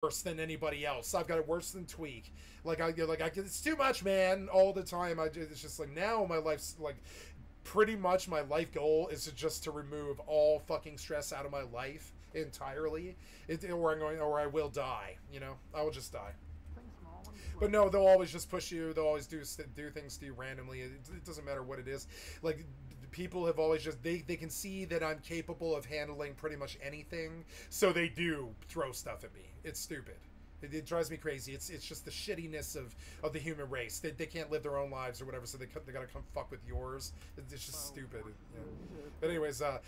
worse than anybody else. I've got it worse than Tweak. It's too much, man. All the time. It's just like now my life's like pretty much my life goal is to remove all fucking stress out of my life entirely. Or I will die. You know, I will just die. But no, they'll always just push you. They'll always do things to you randomly. It doesn't matter what it is. Like, people have always just they can see that I'm capable of handling pretty much anything, so they do throw stuff at me. It's stupid. It drives me crazy. It's just the shittiness of the human race. They can't live their own lives or whatever, so they gotta come fuck with yours. It's just stupid. Yeah. But anyways, yep,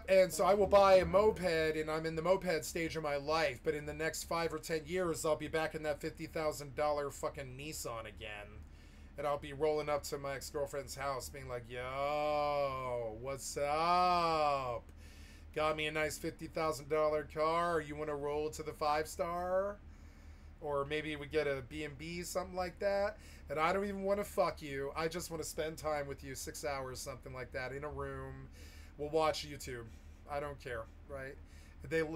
and so I will buy a moped, and I'm in the moped stage of my life, but in the next 5 or 10 years, I'll be back in that $50,000 fucking Nissan again, and I'll be rolling up to my ex-girlfriend's house being like, yo, what's up? Got me a nice $50,000 car. You want to roll to the 5-star? Or maybe we get a B&B, something like that. And I don't even want to fuck you. I just want to spend time with you, 6 hours, something like that, in a room. We'll watch YouTube. I don't care, right?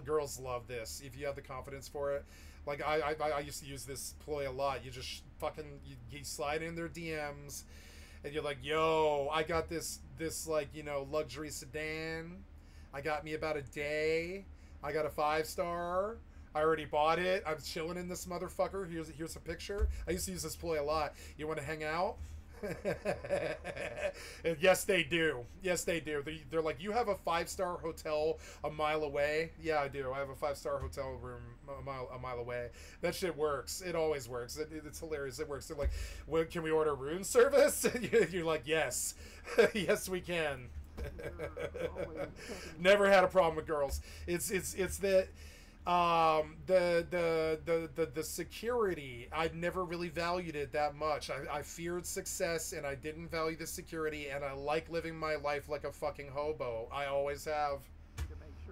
Girls love this. If you have the confidence for it. Like, I used to use this ploy a lot. You just fucking, you slide in their DMs, and you're like, yo, I got this like, you know, luxury sedan. I got me about a day. I got a 5-star. I already bought it. I'm chilling in this motherfucker. Here's a picture. I used to use this ploy a lot. You want to hang out? And yes, they do. Yes, they do. They're like, you have a 5-star hotel a mile away? Yeah, I do. I have a 5-star hotel room a mile away. That shit works. It always works. It's hilarious. It works. They're like, well, can we order room service? You're like, yes. Yes, we can. Never had a problem with girls. It's that the security, I'd never really valued it that much. I feared success, and I didn't value the security, and I like living my life like a fucking hobo. I always have.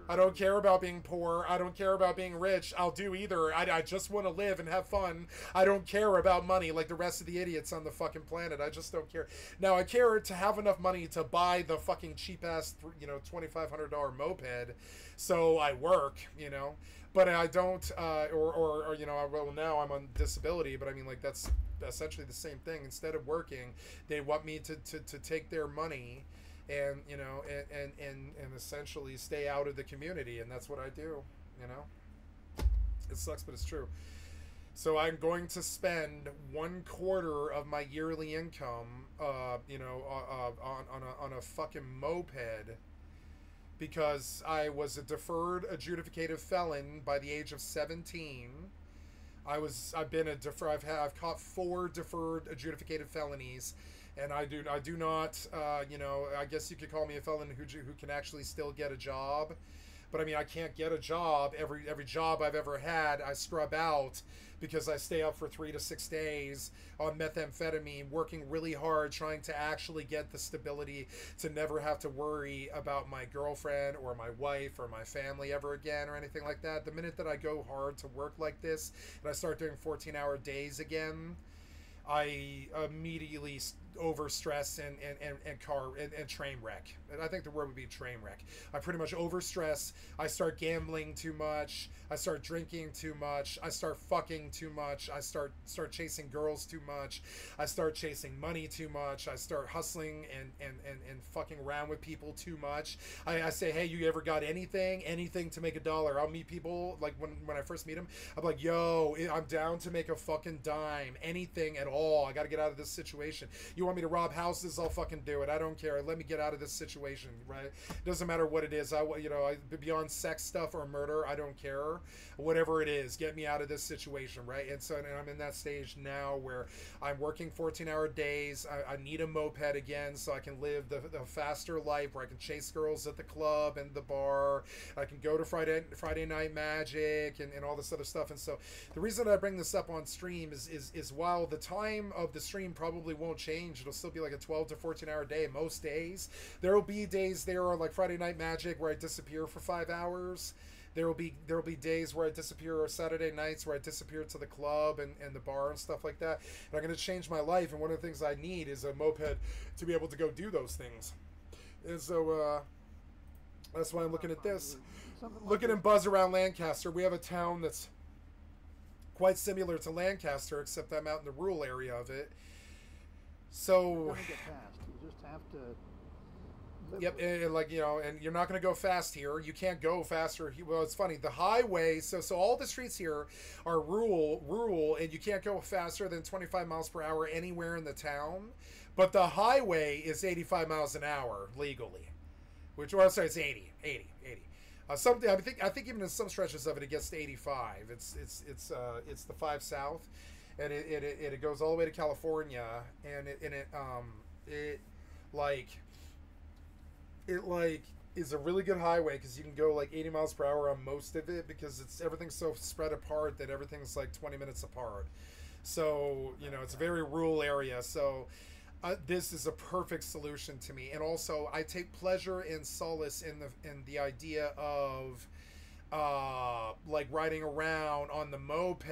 I don't care about being poor. I don't care about being rich. I'll do either. I just want to live and have fun. I don't care about money like the rest of the idiots on the fucking planet. I just don't care. Now, I care to have enough money to buy the fucking cheap-ass, you know, $2,500 moped. So I work, you know. But I don't, or you know, well, now I'm on disability, but I mean, like, that's essentially the same thing. Instead of working, they want me to take their money and, you know, and essentially stay out of the community, and that's what I do, you know. It sucks, but it's true. So I'm going to spend 1/4 of my yearly income, you know, on a fucking moped, because I was a deferred adjudicative felon by the age of 17. I've caught 4 deferred adjudicative felonies, and I do not, you know, I guess you could call me a felon who can actually still get a job. But I mean, I can't get a job. Every job I've ever had, I scrub out because I stay up for 3 to 6 days on methamphetamine, working really hard, trying to actually get the stability to never have to worry about my girlfriend or my wife or my family ever again or anything like that. The minute that I go hard to work like this and I start doing 14-hour days again, I immediately overstress and train wreck. And I think the word would be train wreck. I pretty much overstress. I start gambling too much. I start drinking too much. I start fucking too much. I start chasing girls too much. I start chasing money too much. I start hustling and fucking around with people too much. I say, hey, you ever got anything to make $1? I'll meet people, like when I first meet them, I'm like, yo, I'm down to make a fucking dime. Anything at all. I got to get out of this situation. You want me to rob houses? I'll fucking do it. I don't care. Let me get out of this situation, right? Doesn't matter what it is. Beyond sex stuff or murder, I don't care. Whatever it is, get me out of this situation, right? And so I'm in that stage now where I'm working 14-hour days. I need a moped again so I can live the faster life where I can chase girls at the club and the bar. I can go to Friday Night Magic and all this other stuff. And so the reason I bring this up on stream is while the time of the stream probably won't change, it'll still be like a 12 to 14-hour day most days. There will be days there are like Friday Night Magic where I disappear for 5 hours. There will be days where I disappear, or Saturday nights where I disappear to the club and the bar and stuff like that. And I'm going to change my life, and one of the things I need is a moped to be able to go do those things. And so that's why I'm looking at this. something like look at that. and buzz around Lancaster. We have a town that's quite similar to Lancaster, except I'm out in the rural area of it. You're So, gonna get fast. You just have to live yep, with it. and like, you know, and you're not going to go fast here. You can't go faster. Well, it's funny. The highway, so all the streets here are rural, and you can't go faster than 25 miles per hour anywhere in the town. But the highway is 85 miles an hour legally, which, well, sorry, it's 80. Something I think even in some stretches of it, it gets to 85. It's the 5 South, and it goes all the way to California, and it like it like is a really good highway because you can go like 80 miles per hour on most of it because everything's so spread apart that everything's like 20 minutes apart. So, you know, it's a very rural area. So this is a perfect solution to me. And also, I take pleasure and solace in the idea of like riding around on the moped.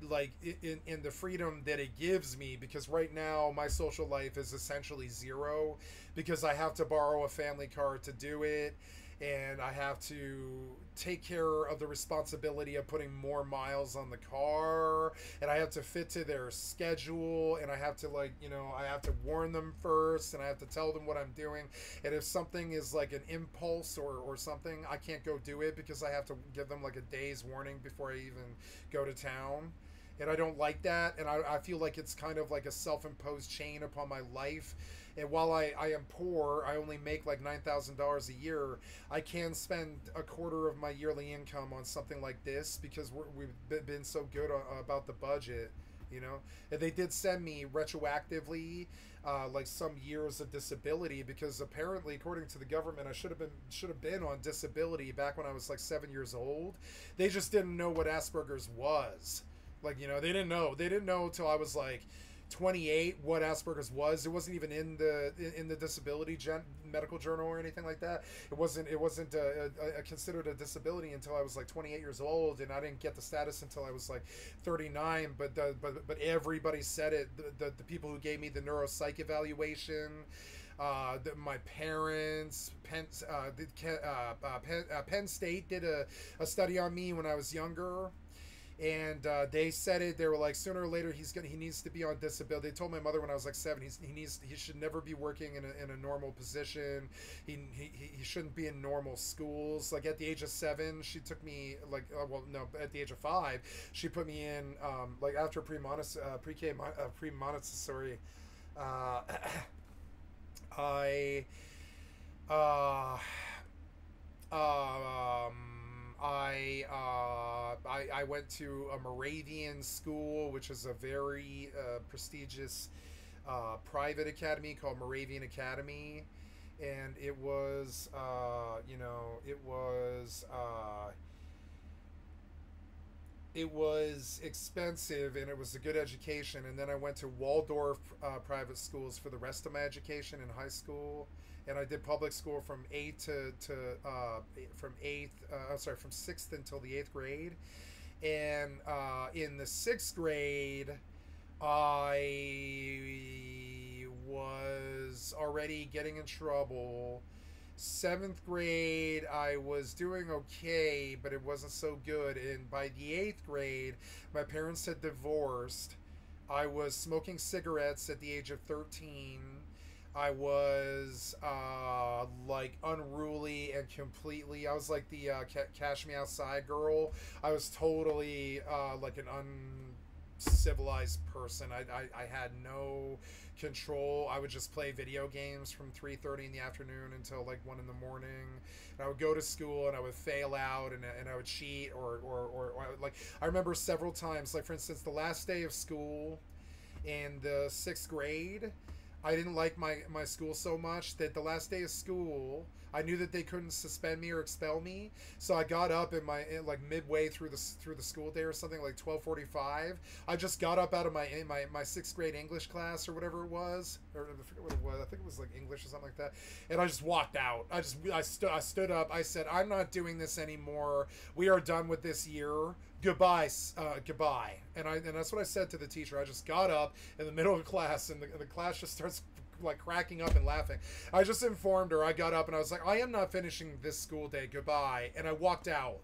Like in the freedom that it gives me, because right now my social life is essentially zero because I have to borrow a family car to do it, and I have to take care of the responsibility of putting more miles on the car, and I have to fit to their schedule, and I have to, like, you know, I have to warn them first, and I have to tell them what I'm doing, and if something is like an impulse or something, I can't go do it because I have to give them like a day's warning before I even go to town. And I don't like that, and I feel like it's kind of like a self-imposed chain upon my life. And while I am poor, I only make like $9,000 a year, I can spend a quarter of my yearly income on something like this because we've been so good about the budget, you know. And they did send me retroactively like some years of disability because apparently, according to the government, I should have been on disability back when I was like 7 years old. They just didn't know what Asperger's was. Like, you know, they didn't know until I was like 28 what Asperger's was. It wasn't even in the disability medical journal or anything like that. It wasn't considered a disability until I was like 28 years old, and I didn't get the status until I was like 39. But everybody said it. The people who gave me the neuropsych evaluation, my parents, Penn State did a study on me when I was younger. And they said it. They were like, sooner or later he needs to be on disability. They told my mother when I was like 7, he should never be working in a normal position. He shouldn't be in normal schools. Like at the age of 7, she took me like at the age of 5, she put me in like after pre-K Montessori. I I went to a Moravian school, which is a very prestigious private academy called Moravian Academy, and it was it was expensive, and it was a good education. And then I went to Waldorf private schools for the rest of my education in high school. And I did public school from 6th until the 8th grade. And in the 6th grade, I was already getting in trouble. 7th grade, I was doing okay, but it wasn't so good. And by the 8th grade, my parents had divorced. I was smoking cigarettes at the age of 13. I was like unruly and completely. I was like the Cash Me Outside girl. I was totally like an uncivilized person. I had no control. I would just play video games from 3:30 in the afternoon until like 1 in the morning. And I would go to school and I would fail out, and I would cheat or like I remember several times, like for instance, the last day of school in the 6th grade. I didn't like my school so much that the last day of school, I knew that they couldn't suspend me or expel me, so I got up like midway through the school day or something, like 12:45. I just got up out of my 6th grade English class or whatever it was, or I forget what it was. I think it was like English or something like that, and I just walked out. I stood up. I said, I'm not doing this anymore. We are done with this year. Goodbye, goodbye. And that's what I said to the teacher. I just got up in the middle of class, and the class just starts like cracking up and laughing. I just informed her. I got up and I was like, I am not finishing this school day. Goodbye. And I walked out.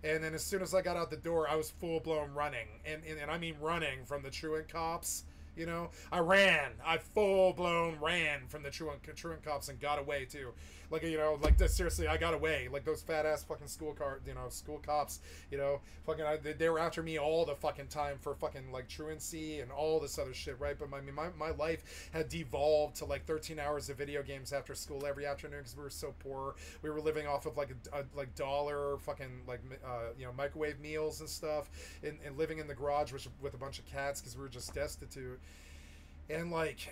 And then as soon as I got out the door, I was full blown running, and I mean running from the truant cops. You know, I ran. I full blown ran from the truant cops and got away too. Like, you know, like this, seriously, I got away. Like those fat ass fucking school cops. You know, fucking, they were after me all the fucking time for fucking like truancy and all this other shit, right? But I mean, my life had devolved to like 13 hours of video games after school every afternoon because we were so poor. We were living off of like a like dollar fucking like you know, microwave meals and stuff, and living in the garage with a bunch of cats because we were just destitute. And like,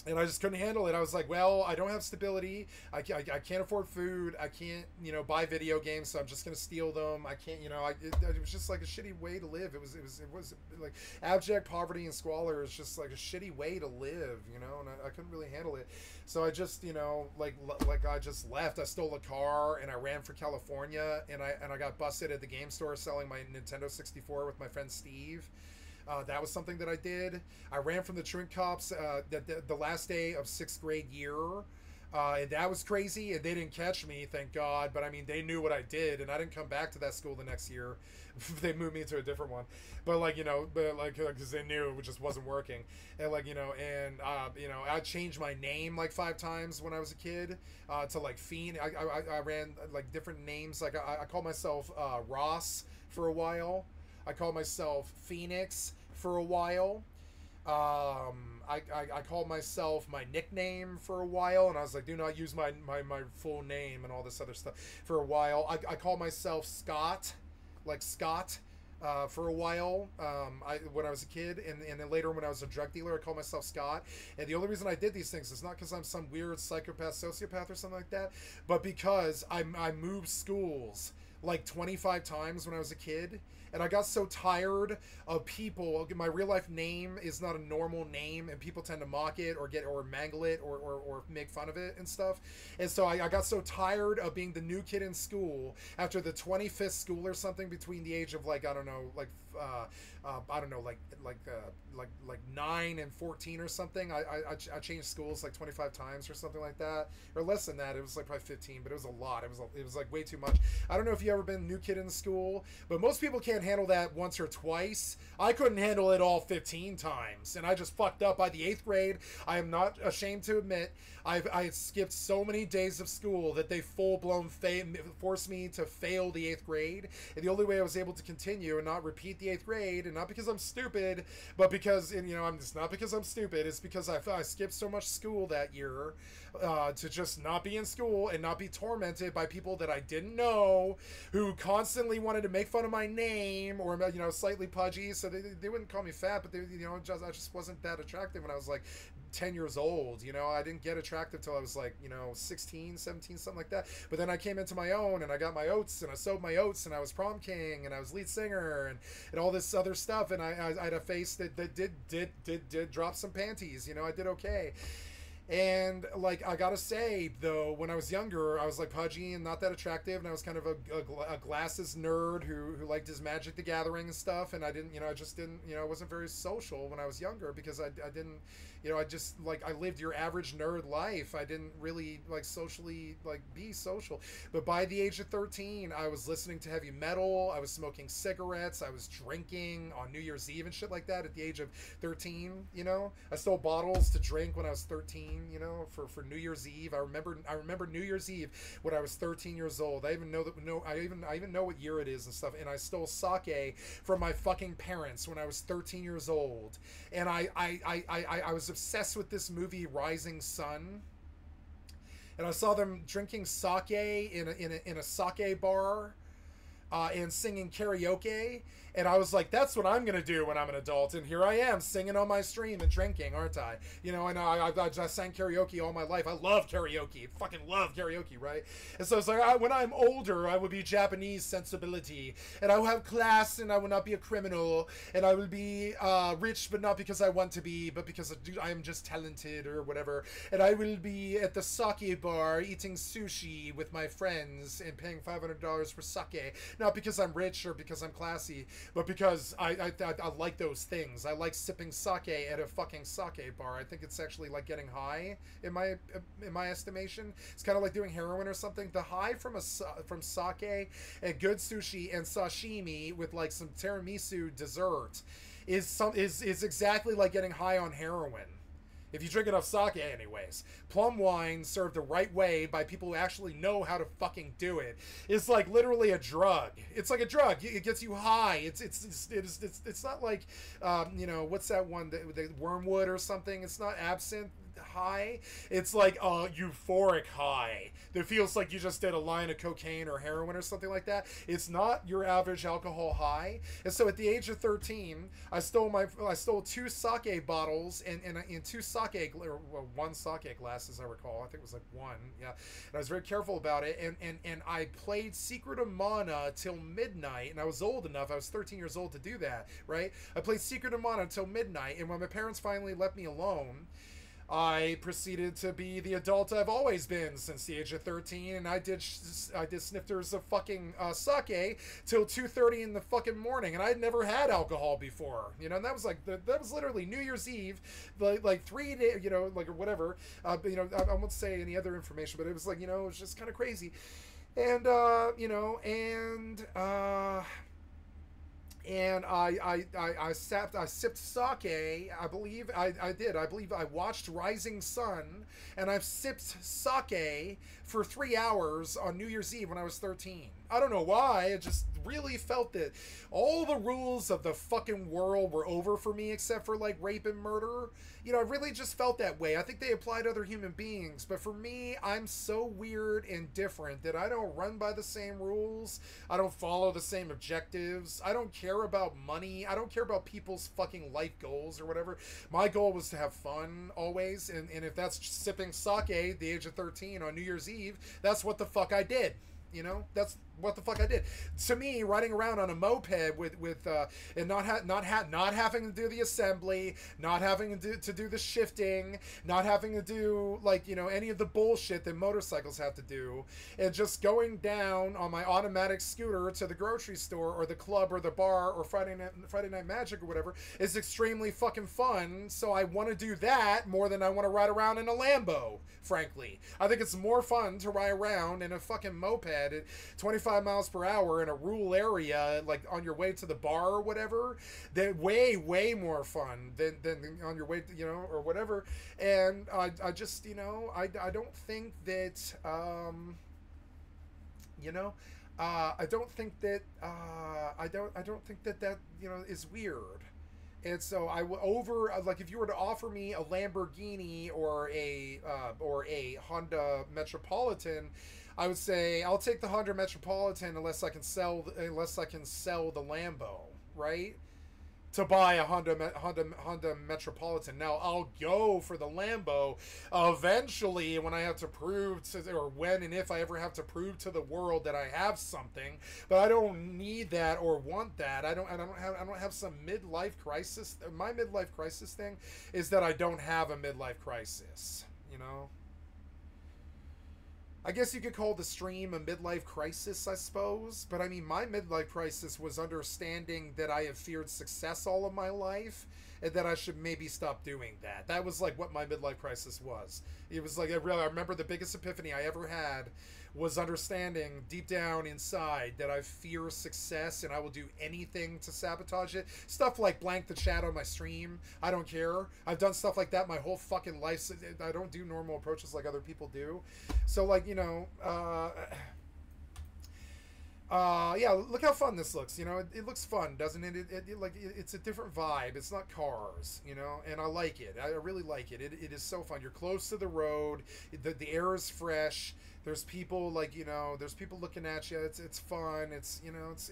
and I just couldn't handle it. I was like, well, I don't have stability. I can't afford food. I can't, you know, buy video games, so I'm just gonna steal them. I can't, you know, it was just like a shitty way to live. It was like abject poverty and squalor is just like a shitty way to live, you know. And I couldn't really handle it, so I just, you know, like I just left. I stole a car and I ran for California, and I got busted at the game store selling my Nintendo 64 with my friend Steve. That was something that I did. I ran from the truant cops the last day of 6th grade year. And that was crazy, and they didn't catch me, thank God. But I mean, they knew what I did, and I didn't come back to that school the next year. They moved me to a different one. But like, you know, because they knew it just wasn't working. And like, you know, you know, I changed my name like 5 times when I was a kid to like Fiend. I ran like different names. Like I called myself Ross for a while. I called myself Phoenix for a while. I called myself my nickname for a while, and I was like, do not use my full name and all this other stuff for a while. I called myself Scott, like Scott, for a while when I was a kid, and then later when I was a drug dealer, I called myself Scott. And the only reason I did these things is not because I'm some weird psychopath, sociopath or something like that, but because I moved schools like 25 times when I was a kid. And I got so tired of people. My real life name is not a normal name, and people tend to mock it or mangle it or make fun of it and stuff. And so I got so tired of being the new kid in school after the 25th school or something, between the age of like, I don't know, like I don't know, like 9 and 14 or something. I changed schools like 25 times or something like that, or less than that. It was like probably 15, but it was a lot. It was like way too much. I don't know if you ever been new kid in school, but most people can't handle that once or twice. I couldn't handle it all 15 times, and I just fucked up by the 8th grade. I am not ashamed to admit I had skipped so many days of school that they full-blown forced me to fail the 8th grade. And the only way I was able to continue and not repeat the 8th grade, and not because I'm stupid, but because, and you know, it's not because I'm stupid, it's because I skipped so much school that year to just not be in school and not be tormented by people that I didn't know, who constantly wanted to make fun of my name, or, you know, slightly pudgy. So they wouldn't call me fat, but they, you know, I just wasn't that attractive when I was like 10 years old. You know, I didn't get attractive till I was like, you know, 16, 17, something like that. But then I came into my own, and I got my oats, and I sowed my oats, and I was prom king, and I was lead singer, and all this other stuff. And I had a face that did drop some panties. You know, I did okay. And like, I gotta say though, when I was younger, I was like pudgy and not that attractive, and I was kind of a glasses nerd who liked his Magic the Gathering and stuff. And I didn't, you know, I just didn't, you know, I wasn't very social when I was younger, because I didn't, you know, I just, like, I lived your average nerd life. I didn't really like socially, like, be social. But by the age of 13, I was listening to heavy metal, I was smoking cigarettes, I was drinking on New Year's Eve and shit like that at the age of 13. You know, I stole bottles to drink when I was 13, you know, for New Year's Eve. I remember New Year's Eve when I was 13 years old. I even know what year it is and stuff. And I stole sake from my fucking parents when I was 13 years old. And I was obsessed with this movie Rising Sun. And I saw them drinking sake in a sake bar and singing karaoke. And I was like, that's what I'm going to do when I'm an adult. And here I am singing on my stream and drinking, aren't I? You know, and I sang karaoke all my life. I love karaoke. Fucking love karaoke, right? And so it's like, when I'm older, I will be Japanese sensibility. And I will have class, and I will not be a criminal. And I will be rich, but not because I want to be, but because I am just talented or whatever. And I will be at the sake bar eating sushi with my friends and paying $500 for sake. not because I'm rich or because I'm classy, but because I like those things. I like sipping sake at a fucking sake bar. I think it's actually like getting high in my estimation. It's kind of like doing heroin or something. The high from sake and good sushi and sashimi with like some tiramisu dessert is exactly like getting high on heroin. If you drink enough sake, anyways. Plum wine served the right way by people who actually know how to fucking do it is like literally a drug. It's like a drug. It gets you high. It's not like, you know, what's that one? The wormwood or something? It's not absinthe high. It's like a euphoric high that feels like you just did a line of cocaine or heroin or something like that. It's not your average alcohol high. And so at the age of 13, I stole 2 sake bottles and two sake, or one sake glass, as I recall. I think it was like one. Yeah. And I was very careful about it. And I played Secret of Mana till midnight. And I was old enough. I was 13 years old to do that, right? I played Secret of Mana till midnight. And when my parents finally left me alone, I proceeded to be the adult I've always been since the age of 13, and I did snifters of fucking sake till 2:30 in the fucking morning, and I'd never had alcohol before, you know. And that was like that was literally New Year's Eve, like 3 days, you know, like or whatever. You know, I won't say any other information, but it was like, you know, it was just kind of crazy, and you know, and I sipped sake. I believe I did. I believe I watched Rising Sun, and I've sipped sake for 3 hours on New Year's Eve when I was 13. I don't know why. I just really felt that all the rules of the fucking world were over for me, except for like rape and murder. You know, I really just felt that way. I think they apply to other human beings, but for me, I'm so weird and different that I don't run by the same rules. I don't follow the same objectives. I don't care about money. I don't care about people's fucking life goals or whatever. My goal was to have fun always, and if that's sipping sake at the age of 13 on New Year's Eve, that's what the fuck I did. You know, that's what the fuck I did. To me, riding around on a moped with and not having to do the assembly, not having to do the shifting, not having to do like, you know, any of the bullshit that motorcycles have to do, and just going down on my automatic scooter to the grocery store or the club or the bar or Friday Night Magic or whatever is extremely fucking fun. So I want to do that more than I want to ride around in a Lambo. Frankly, I think it's more fun to ride around in a fucking moped at 25 miles per hour in a rural area, like on your way to the bar or whatever. That way more fun than on your way to, you know, or whatever. And I just, you know, I don't think that you know, I don't think that I don't think that you know is weird. And so like if you were to offer me a Lamborghini or a Honda Metropolitan, I would say I'll take the Honda Metropolitan unless I can sell the Lambo, right? To buy a Honda Metropolitan. Now I'll go for the Lambo eventually when I have to prove to, or when and if I ever have to prove to the world that I have something. But I don't need that or want that. I don't have some midlife crisis. My midlife crisis thing is that I don't have a midlife crisis, you know. I guess you could call the stream a midlife crisis, I suppose. But I mean, my midlife crisis was understanding that I have feared success all of my life and that I should maybe stop doing that. That was like what my midlife crisis was. It was like, I remember the biggest epiphany I ever had was understanding deep down inside that I fear success and I will do anything to sabotage it. Stuff like blank the chat on my stream. I don't care. I've done stuff like that my whole fucking life. I don't do normal approaches like other people do. So like, you know, yeah, look how fun this looks. You know, it looks fun, doesn't it? It's a different vibe. It's not cars, you know, and I like it. I really like it. It is so fun. You're close to the road. The air is fresh. There's people like, you know, there's people looking at you. It's fun. It's, you know, it's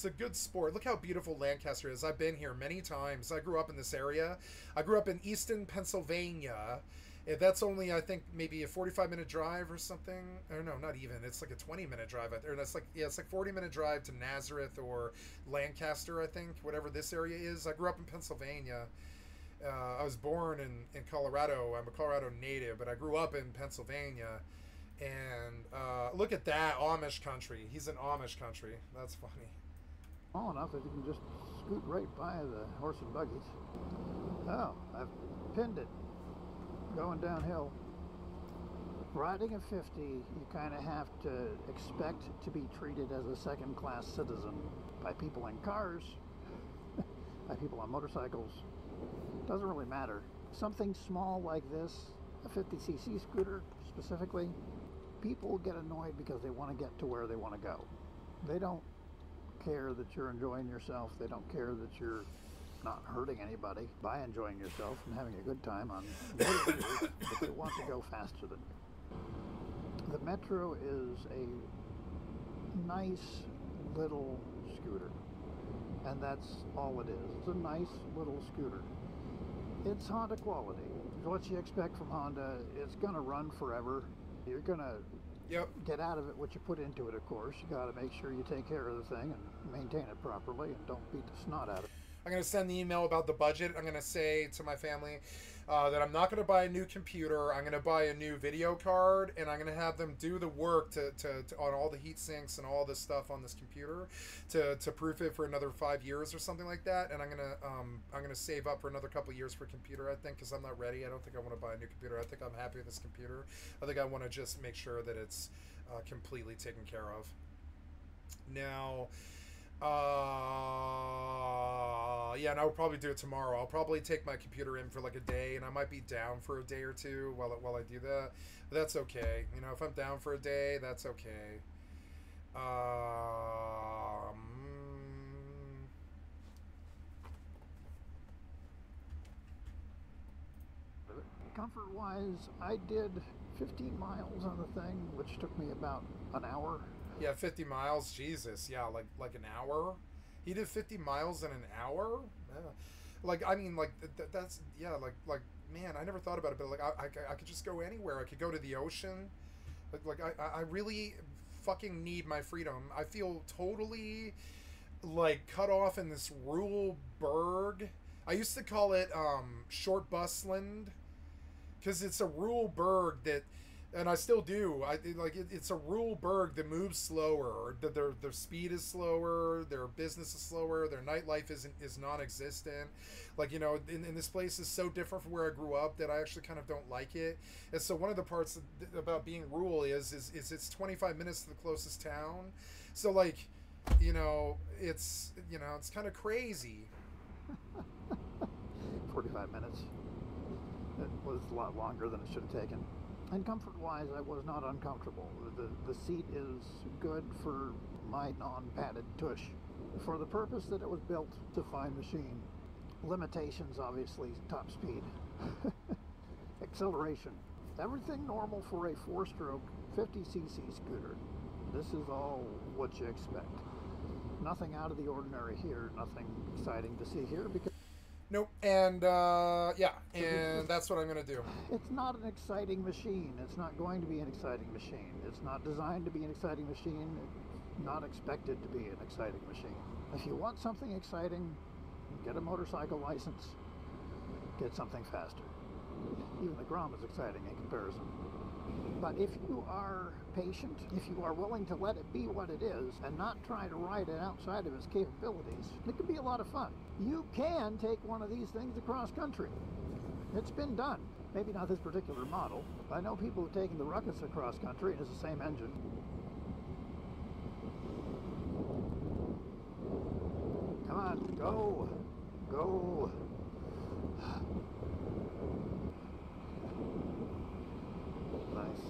a good sport. Look how beautiful Lancaster is. I've been here many times. I grew up in this area. I grew up in Easton, Pennsylvania. That's only, I think, maybe a 45-minute drive or something. Or no, not even. It's like a 20-minute drive out there. That's like, yeah, it's like 40-minute drive to Nazareth or Lancaster, I think, whatever this area is. I grew up in Pennsylvania. I was born in Colorado. I'm a Colorado native, but I grew up in Pennsylvania. And Look at that Amish country. He's in Amish country. That's funny. Small enough that you can just scoot right by the horse and buggies. Oh, I've pinned it. Going downhill. Riding a 50, you kind of have to expect to be treated as a second-class citizen by people in cars, by people on motorcycles. Doesn't really matter. Something small like this, a 50cc scooter specifically, people get annoyed because they want to get to where they want to go. They don't care that you're enjoying yourself. They don't care that you're not hurting anybody by enjoying yourself and having a good time on motor vehicles, but they want to go faster than you. The Metro is a nice little scooter, and that's all it is. It's a nice little scooter. It's Honda quality. What you expect from Honda, it's gonna run forever. You're gonna get out of it what you put into it, of course. You gotta make sure you take care of the thing and maintain it properly and don't beat the snot out of it. I'm going to send the email about the budget. I'm going to say to my family that I'm not going to buy a new computer. I'm going to buy a new video card, and I'm going to have them do the work to on all the heat sinks and all this stuff on this computer to proof it for another 5 years or something like that. And I'm going to save up for another couple years for a computer, I think, because I'm not ready. I don't think I want to buy a new computer. I think I'm happy with this computer. I think I want to just make sure that it's completely taken care of. Now, yeah, and I'll probably do it tomorrow. I'll probably take my computer in for like a day, and I might be down for a day or two while I do that. But that's okay. You know, if I'm down for a day, that's okay. Comfort-wise, I did 15 miles on the thing, which took me about an hour. Yeah, 50 miles, Jesus. Yeah, like an hour. He did 50 miles in an hour? Yeah. Like, I mean, like, that's, yeah, like, man, I never thought about it, but, like, I could just go anywhere. I could go to the ocean. Like I really fucking need my freedom. I feel totally, like, cut off in this rural burg. I used to call it, Short Busland, because it's a rural burg that, and I still do. It's a rural burg that moves slower. Their speed is slower. Their business is slower. Their nightlife is non-existent. Like, you know, in this place is so different from where I grew up that I actually kind of don't like it. And so one of the parts about being rural is it's 25 minutes to the closest town. So, like, you know, it's kind of crazy. 45 minutes. It was a lot longer than it should have taken. And comfort-wise, I was not uncomfortable. The seat is good for my non-padded tush. For the purpose that it was built to fine machine. Limitations, obviously, top speed. Acceleration. Everything normal for a 4-stroke 50cc scooter. This is all what you expect. Nothing out of the ordinary here, nothing exciting to see here because nope, and yeah, and that's what I'm going to do. It's not an exciting machine. It's not going to be an exciting machine. It's not designed to be an exciting machine. It's not expected to be an exciting machine. If you want something exciting, get a motorcycle license. Get something faster. Even the Grom is exciting in comparison. But if you are patient, if you are willing to let it be what it is and not try to ride it outside of its capabilities, it can be a lot of fun. You can take one of these things across country. It's been done. Maybe not this particular model. I know people who've taken the Ruckus across country and it's the same engine. Come on, go. Go. Nice.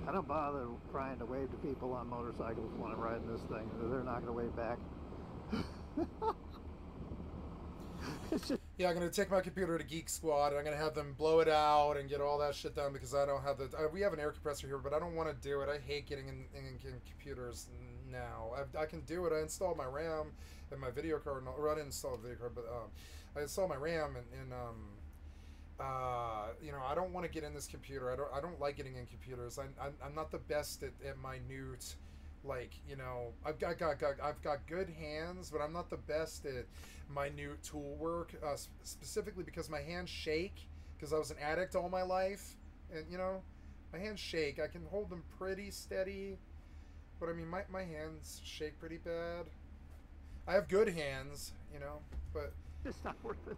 I don't bother trying to wave to people on motorcycles when I'm riding this thing. They're not going to wave back. Yeah, I'm going to take my computer to Geek Squad, and I'm going to have them blow it out and get all that shit done because I don't have the... we have an air compressor here, but I don't want to do it. I hate getting in computers now. I can do it. I installed my RAM and my video card. Or I didn't install the video card, but I installed my RAM and you know, I don't want to get in this computer. I don't like getting in computers. I'm not the best at minute, like, you know, I've got good hands, but I'm not the best at minute tool work, specifically because my hands shake because I was an addict all my life, and you know, My hands shake. I can hold them pretty steady, but I mean, my hands shake pretty bad. I have good hands, you know, but It's not worth it.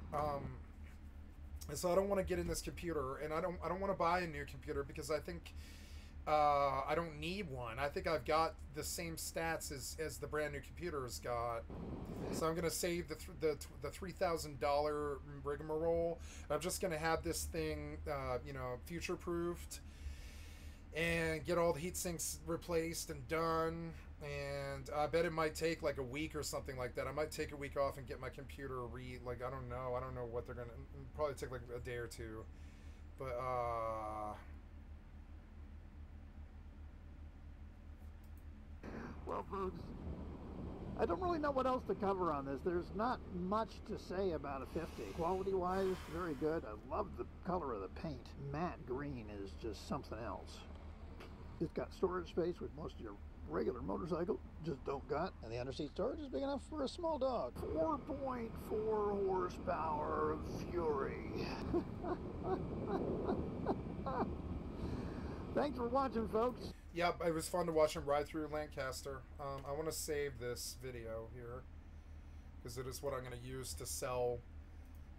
and so I don't want to get in this computer, and I don't want to buy a new computer because I think I don't need one. I think I've got the same stats as the brand new computer's got. So I'm gonna save the $3,000 rigmarole. I'm just gonna have this thing, you know, future proofed, and get all the heat sinks replaced and done. And I bet it might take like a week or something like that. I might take a week off and get my computer like, I don't know what they're gonna, probably take like a day or two. But Well, folks, I don't really know what else to cover on this. There's not much to say about a 50. Quality-wise, very good. I love the color of the paint. Matte green is just something else. It's got storage space, with most of your regular motorcycle just don't got. And the underseat storage is big enough for a small dog. 4.4 horsepower Fury. Thanks for watching, folks. Yep, it was fun to watch him ride through Lancaster. I want to save this video here because it is what I'm going to use to sell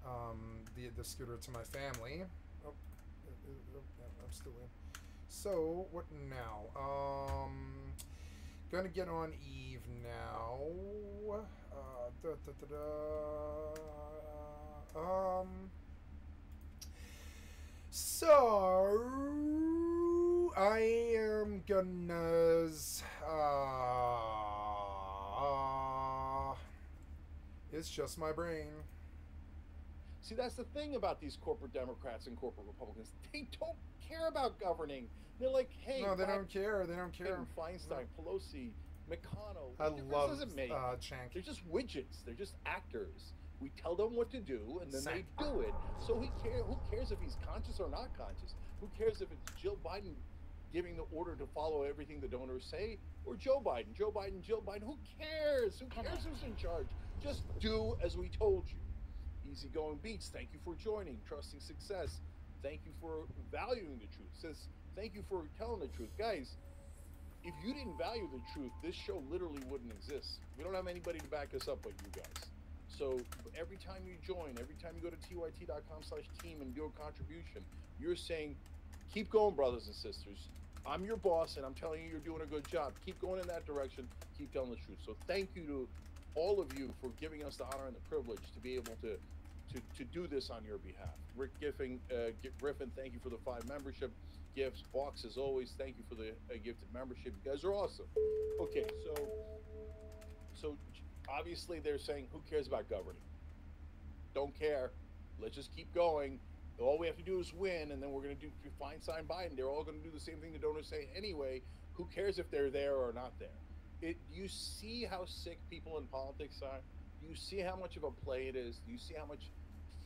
the scooter to my family. Oh, I'm still in. So, what now? Gonna get on Eve now. So I am gonna it's just my brain. See, that's the thing about these corporate Democrats and corporate Republicans. They don't care about governing. They're like, hey, no, they don't care. They don't care. Feinstein, no. Pelosi, McConnell. I love Chank. They're just widgets. They're just actors. We tell them what to do, and then they do it. So who cares if he's conscious or not conscious? Who cares if it's Jill Biden giving the order to follow everything the donors say, or Joe Biden? Joe Biden. Who cares? Who cares who's in charge? Just do as we told you. Easygoing Beats, thank you for joining. Trusting Success, thank you for valuing the truth. Says, thank you for telling the truth. Guys, if you didn't value the truth, this show literally wouldn't exist. We don't have anybody to back us up but you guys. So every time you join, every time you go to tyt.com/team and do a contribution, you're saying, keep going, brothers and sisters. I'm your boss, and I'm telling you you're doing a good job. Keep going in that direction. Keep telling the truth. So thank you to all of you for giving us the honor and the privilege to be able to do this on your behalf. Rick Griffin, thank you for the 5 membership gifts. Box, as always, thank you for the gifted membership. You guys are awesome. Okay, so obviously they're saying, who cares about governing? Don't care. Let's just keep going. All we have to do is win, and then we're going to do Feinstein, Biden. They're all going to do the same thing the donors say anyway. Who cares if they're there or not there? Do you see how sick people in politics are? Do you see how much of a play it is? Do you see how much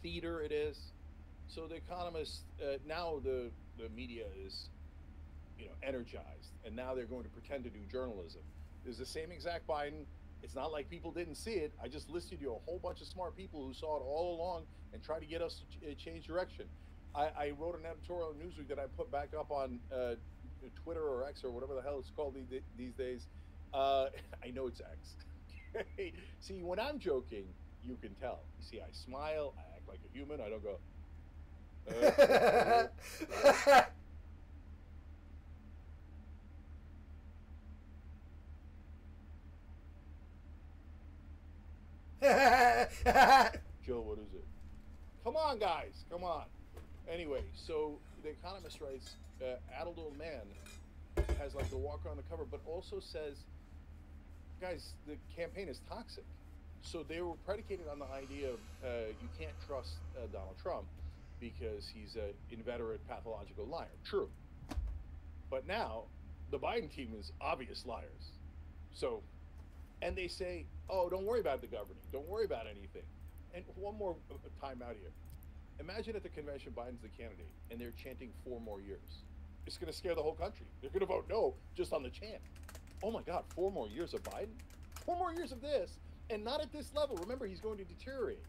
theater it is? So the economists, now the media is, energized, and now they're going to pretend to do journalism. There's the same exact Biden. It's not like people didn't see it. I just listed you a whole bunch of smart people who saw it all along and tried to get us to change direction. I wrote an editorial in Newsweek that I put back up on Twitter or X or whatever the hell it's called these days. I know it's X. See, when I'm joking, you can tell. You see, I smile, I act like a human. I don't go. Joe, what is it? Come on, guys, come on. Anyway, so the Economist writes, addled old man has like the walker on the cover, but also says, guys, the campaign is toxic. So they were predicated on the idea of you can't trust Donald Trump because he's an inveterate pathological liar. True. But now the Biden team is obvious liars. So, and they say, oh, don't worry about the governing. Don't worry about anything. And one more time out here. Imagine at the convention, Biden's the candidate, and they're chanting 4 more years. It's going to scare the whole country. They're going to vote no just on the chant. Oh my God, 4 more years of Biden? 4 more years of this, and not at this level. Remember, he's going to deteriorate.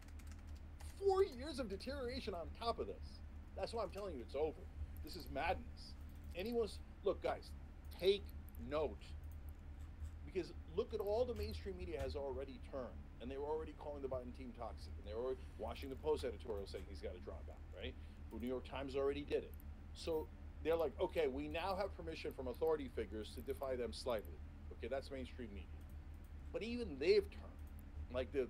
4 years of deterioration on top of this. That's why I'm telling you it's over. This is madness. anyone's look, guys, take note, because look at all the mainstream media has already turned, and they were already calling the Biden team toxic, and they were already Washington Post editorial saying he's got to drop out, right? The New York Times already did it. So they're like, okay, we now have permission from authority figures to defy them slightly. Okay, that's mainstream media. But even they've turned, like the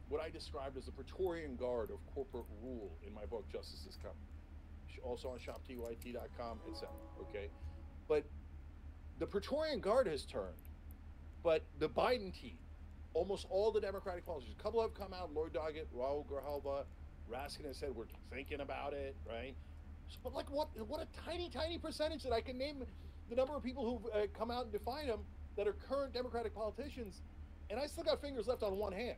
what I described as the Praetorian Guard of corporate rule in my book, Justice is Coming. Also on shoptyt.com, etc. Okay, but the Praetorian Guard has turned, but the Biden team, almost all the Democratic politicians, a couple have come out, Lloyd Doggett, Raul Grijalva, Raskin has said we're thinking about it, right? But like what a tiny percentage that I can name the number of people who've come out and defined them that are current Democratic politicians, and I still got fingers left on one hand,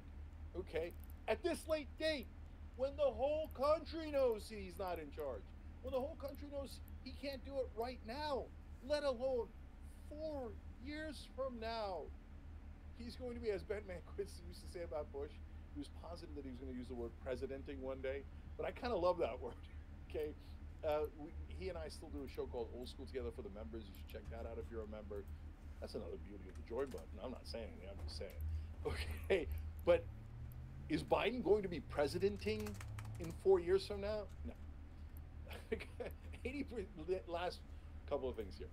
okay? At this late date, when the whole country knows he's not in charge, when the whole country knows he can't do it right now, let alone 4 years from now. He's going to be, as Ben Mankiewicz used to say about Bush, he was positive that he was going to use the word presidenting one day, but I kind of love that word, okay? He and I still do a show called Old School Together for the members. You should check that out if you're a member. That's another beauty of the join button. I'm not saying anything, I'm just saying. Okay, but is Biden going to be presidenting in 4 years from now? No. 80%, last couple of things here.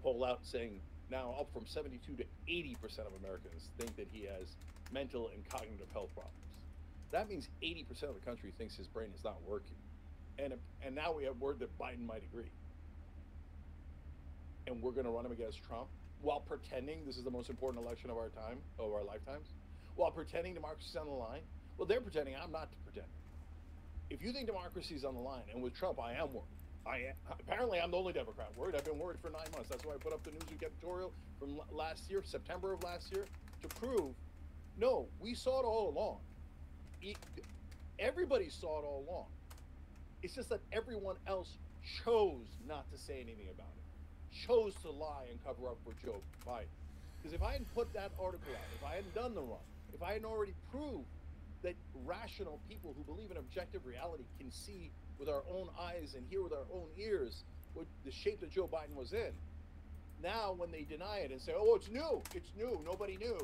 Poll out saying now up from 72 to 80% of Americans think that he has mental and cognitive health problems. That means 80% of the country thinks his brain is not working. And now we have word that Biden might agree. And we're going to run him against Trump while pretending this is the most important election of our time, of our lifetimes, while pretending democracy is on the line. Well, they're pretending, I'm not pretending. If you think democracy is on the line, and with Trump, I am worried. Apparently, I'm the only Democrat worried. I've been worried for 9 months. That's why I put up the Newsweek editorial from last year, September of last year, to prove, no, we saw it all along. Everybody saw it all along. It's just that everyone else chose not to say anything about it, chose to lie and cover up for Joe Biden. Because if I hadn't put that article out, if I hadn't done the run, if I hadn't already proved that rational people who believe in objective reality can see with our own eyes and hear with our own ears what the shape that Joe Biden was in, now when they deny it and say, oh, it's new, nobody knew,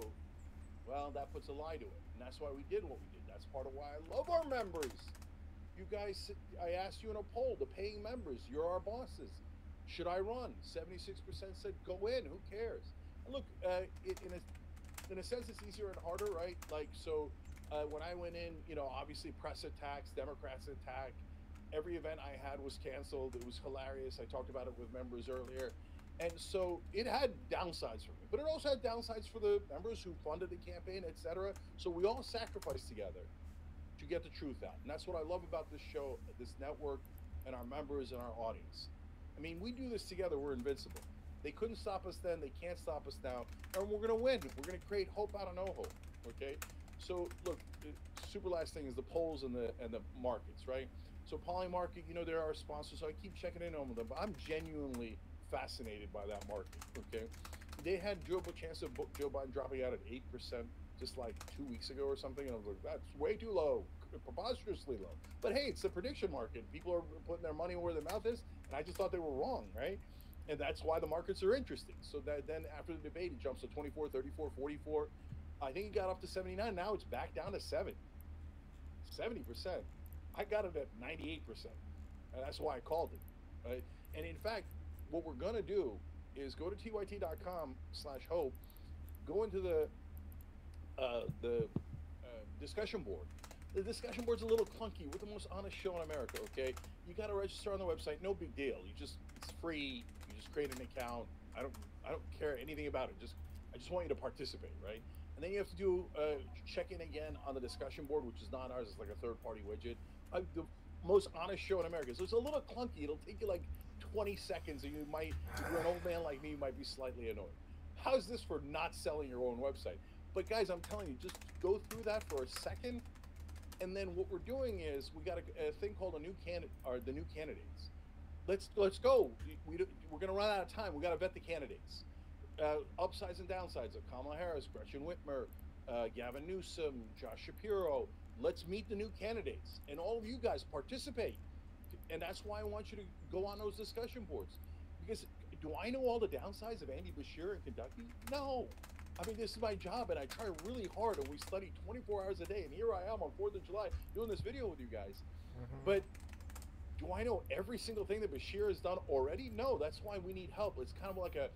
well, that puts a lie to it. And that's why we did what we did. That's part of why I love our members. You guys, I asked you in a poll, the paying members, you're our bosses. Should I run? 76% said go in, who cares? And look, in a sense, it's easier and harder, right? Like, so when I went in, you know, obviously press attacks, Democrats attacked. Every event I had was canceled. It was hilarious. I talked about it with members earlier. And so it had downsides for me, but it also had downsides for the members who funded the campaign, etc. So we all sacrificed together to get the truth out. And that's what I love about this show, this network, and our members and our audience. I mean, we do this together, we're invincible. They couldn't stop us then, they can't stop us now, and we're gonna win. We're gonna create hope out of no hope, okay? So look, super last thing is the polls and the markets, right? So Polymarket, you know, they're our sponsors, so I keep checking in on them, but I'm genuinely fascinated by that market, okay? They had a chance of Joe Biden dropping out at 8% just like 2 weeks ago or something, and I was like, that's way too low, preposterously low. But hey, it's the prediction market. People are putting their money where their mouth is, and I just thought they were wrong, right? And that's why the markets are interesting. So that then after the debate, it jumps to 24, 34, 44. I think it got up to 79. Now it's back down to 70%. I got it at 98%. And that's why I called it, right? And in fact, what we're going to do is go to tyt.com/hope, go into the discussion board. The discussion board's a little clunky. We're the most honest show in America, okay? You got to register on the website. No big deal. It's free. You just create an account. I don't care anything about it. I just want you to participate, right? And then you have to do check in again on the discussion board, which is not ours. It's like a third-party widget. The most honest show in America. So it's a little clunky. It'll take you like 20 seconds, and you might, if you're an old man like me, you might be slightly annoyed. How's this for not selling your own website? But guys, I'm telling you, just go through that for a second, and then what we're doing is we got a thing called the new candidates. Let's go. We're going to run out of time. We got to vet the candidates. Upsides and downsides of Kamala Harris, Gretchen Whitmer, Gavin Newsom, Josh Shapiro. Let's meet the new candidates, and all of you guys participate. And that's why I want you to go on those discussion boards. Because do I know all the downsides of Andy Bashir in Kentucky? No. I mean, this is my job, and I try really hard, and we study 24 hours a day, and here I am on 4th of July doing this video with you guys. But do I know every single thing that Bashir has done already? No, that's why we need help. It's kind of like a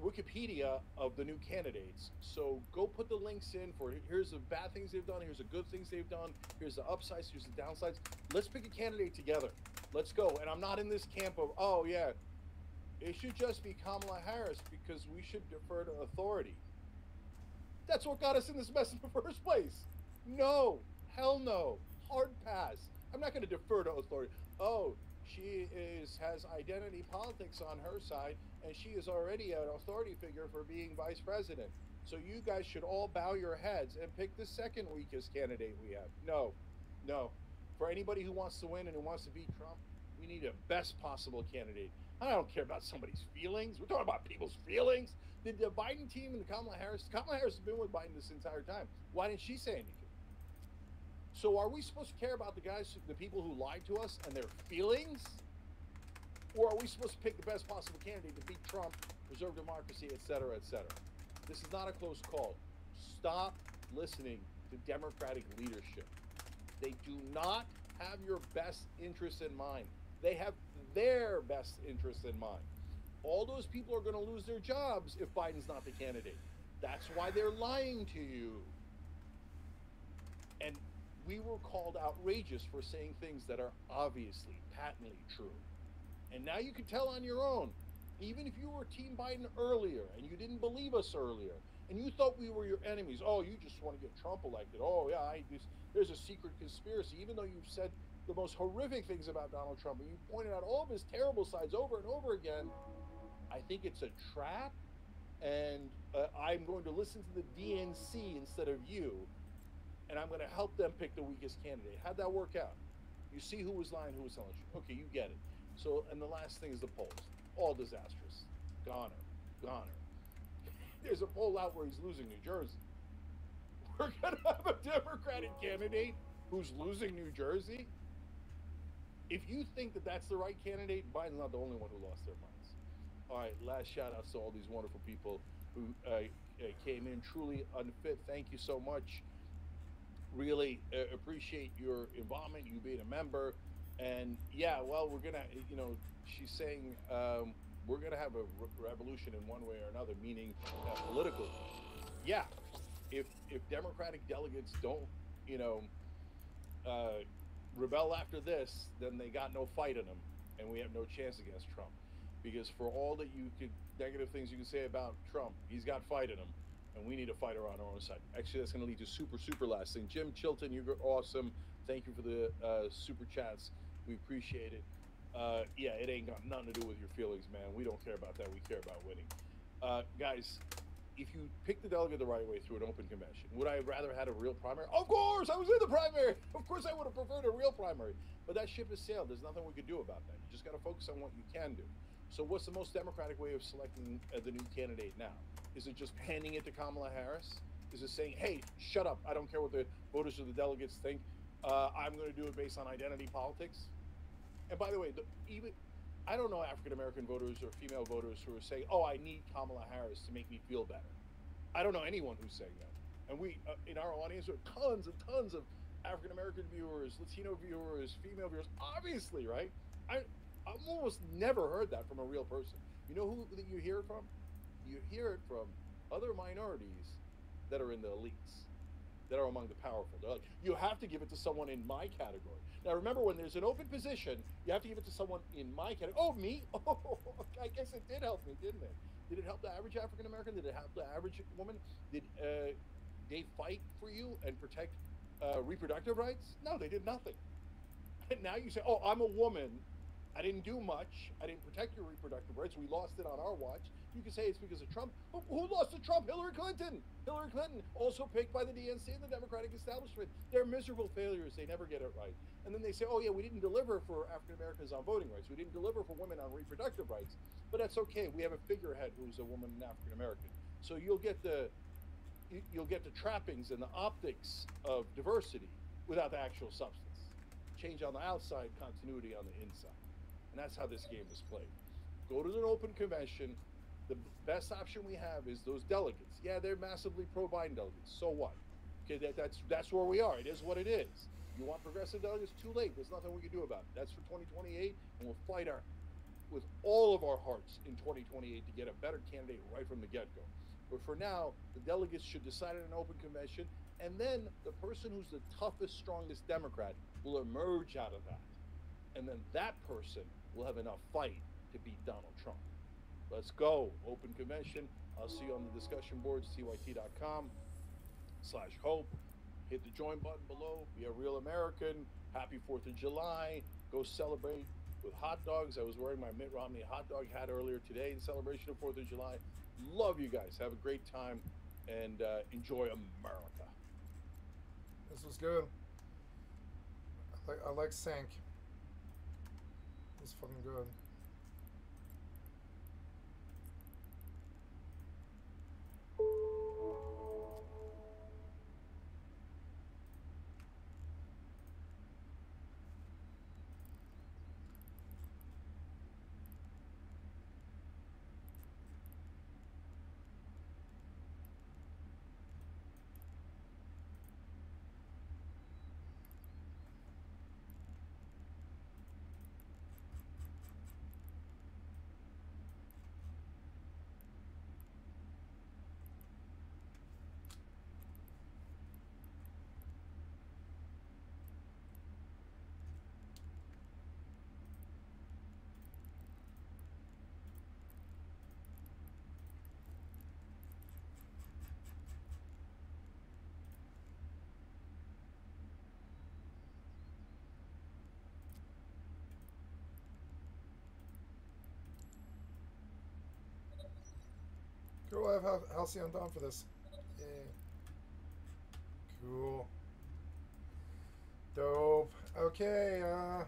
Wikipedia of the new candidates. So go put the links in for here's the bad things they've done, here's the good things they've done, here's the upsides, here's the downsides. Let's pick a candidate together. Let's go. And I'm not in this camp of, oh yeah, it should just be Kamala Harris because we should defer to authority. That's what got us in this mess in the first place. No, hell no, hard pass. I'm not going to defer to authority. Oh, she has identity politics on her side, and she is already an authority figure for being vice president. So you guys should all bow your heads and pick the second weakest candidate we have. No, no. For anybody who wants to win and who wants to beat Trump, we need a best possible candidate. I don't care about somebody's feelings. We're talking about people's feelings. Did the Biden team and Kamala Harris has been with Biden this entire time. Why didn't she say anything? So are we supposed to care about the people who lied to us and their feelings? Or are we supposed to pick the best possible candidate to beat Trump, preserve democracy, et cetera, et cetera? This is not a close call. Stop listening to Democratic leadership. They do not have your best interests in mind. They have their best interests in mind. All those people are going to lose their jobs if Biden's not the candidate. That's why they're lying to you. And we were called outrageous for saying things that are obviously, patently true. And now you can tell on your own, even if you were Team Biden earlier and you didn't believe us earlier, and you thought we were your enemies, oh, you just want to get Trump elected. Oh, yeah, there's a secret conspiracy, even though you've said the most horrific things about Donald Trump, and you pointed out all of his terrible sides over and over again. I think it's a trap, and I'm going to listen to the DNC instead of you, and I'm going to help them pick the weakest candidate. How'd that work out? You see who was lying, who was telling you. Okay, you get it. So, and the last thing is the polls. All disastrous. Goner. There's a poll out where he's losing New Jersey. We're going to have a Democratic candidate who's losing New Jersey? If you think that that's the right candidate, Biden's not the only one who lost their minds. All right, last shout outs to all these wonderful people who came in truly unfit. Thank you so much. Really appreciate your involvement, you being a member. And yeah, well, we're gonna, she's saying we're gonna have a revolution in one way or another, meaning political. Yeah, if Democratic delegates don't, rebel after this, then they got no fight in them, and we have no chance against Trump. Because for all that negative things you can say about Trump, he's got fight in him. And we need a fighter on our own side. Actually, that's going to lead to super last thing. Jim Chilton, you're awesome. Thank you for the super chats. We appreciate it. Yeah, it ain't got nothing to do with your feelings, man. We don't care about that. We care about winning. Guys, if you pick the delegate the right way through an open convention, would I have rather had a real primary? Of course, I was in the primary. Of course, I would have preferred a real primary. But that ship has sailed. There's nothing we could do about that. You just got to focus on what you can do. So what's the most democratic way of selecting the new candidate now? Is it just handing it to Kamala Harris? Is it saying, hey, shut up, I don't care what the voters or the delegates think, I'm going to do it based on identity politics? And by the way, I don't know African-American voters or female voters who are saying, oh, I need Kamala Harris to make me feel better. I don't know anyone who's saying that. And we, in our audience, are tons and tons of African-American viewers, Latino viewers, female viewers, obviously, right? I've almost never heard that from a real person. You know who you hear it from? You hear it from other minorities that are in the elites, that are among the powerful. They're like, you have to give it to someone in my category. Now, remember, when there's an open position, you have to give it to someone in my category. Oh, me? Oh, I guess it did help me, didn't it? Did it help the average African-American? Did it help the average woman? Did they fight for you and protect reproductive rights? No, they did nothing. And now you say, oh, I'm a woman. I didn't do much. I didn't protect your reproductive rights. We lost it on our watch. You can say it's because of Trump. Who lost to Trump? Hillary Clinton. Hillary Clinton, also picked by the DNC and the Democratic establishment. They're miserable failures. They never get it right. And then they say, oh, yeah, we didn't deliver for African Americans on voting rights. We didn't deliver for women on reproductive rights. But that's okay. We have a figurehead who's a woman and African American. So you'll get the trappings and the optics of diversity without the actual substance. Change on the outside, continuity on the inside. And that's how this game is played. Go to an open convention. The best option we have is those delegates. Yeah, they're massively pro-Biden delegates. So what? Okay, that's where we are. It is what it is. You want progressive delegates? Too late. There's nothing we can do about it. That's for 2028, and we'll fight with all of our hearts in 2028 to get a better candidate right from the get-go. But for now, the delegates should decide at an open convention, and then the person who's the toughest, strongest Democrat will emerge out of that. And then that person will have enough fight to beat Donald Trump. Let's go. Open convention. I'll see you on the discussion boards, tyt.com/hope. Hit the join button below. Be a real American. Happy 4th of July. Go celebrate with hot dogs. I was wearing my Mitt Romney hot dog hat earlier today in celebration of 4th of July. Love you guys. Have a great time and enjoy America. This was good. I like Sank. It's fucking good. Cool, I have Halcyon Dawn for this. Yeah. Cool. Dope. Okay, oh,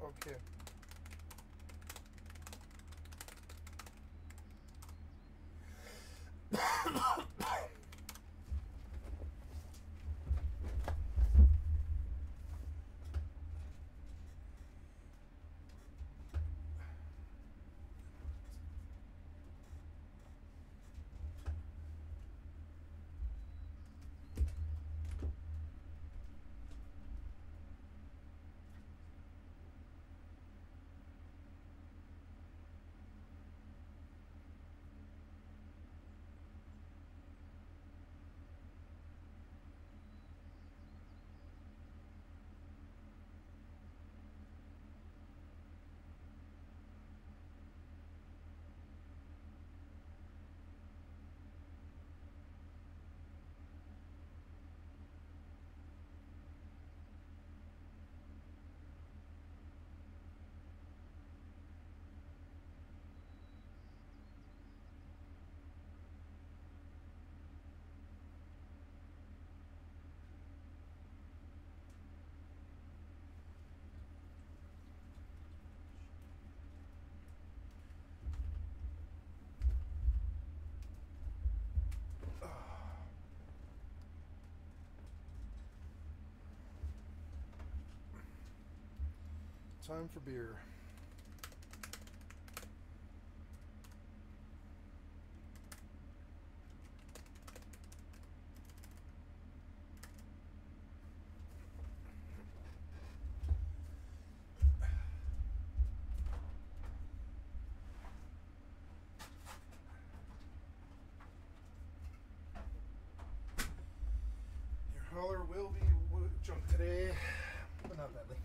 okay. Time for beer. Not badly.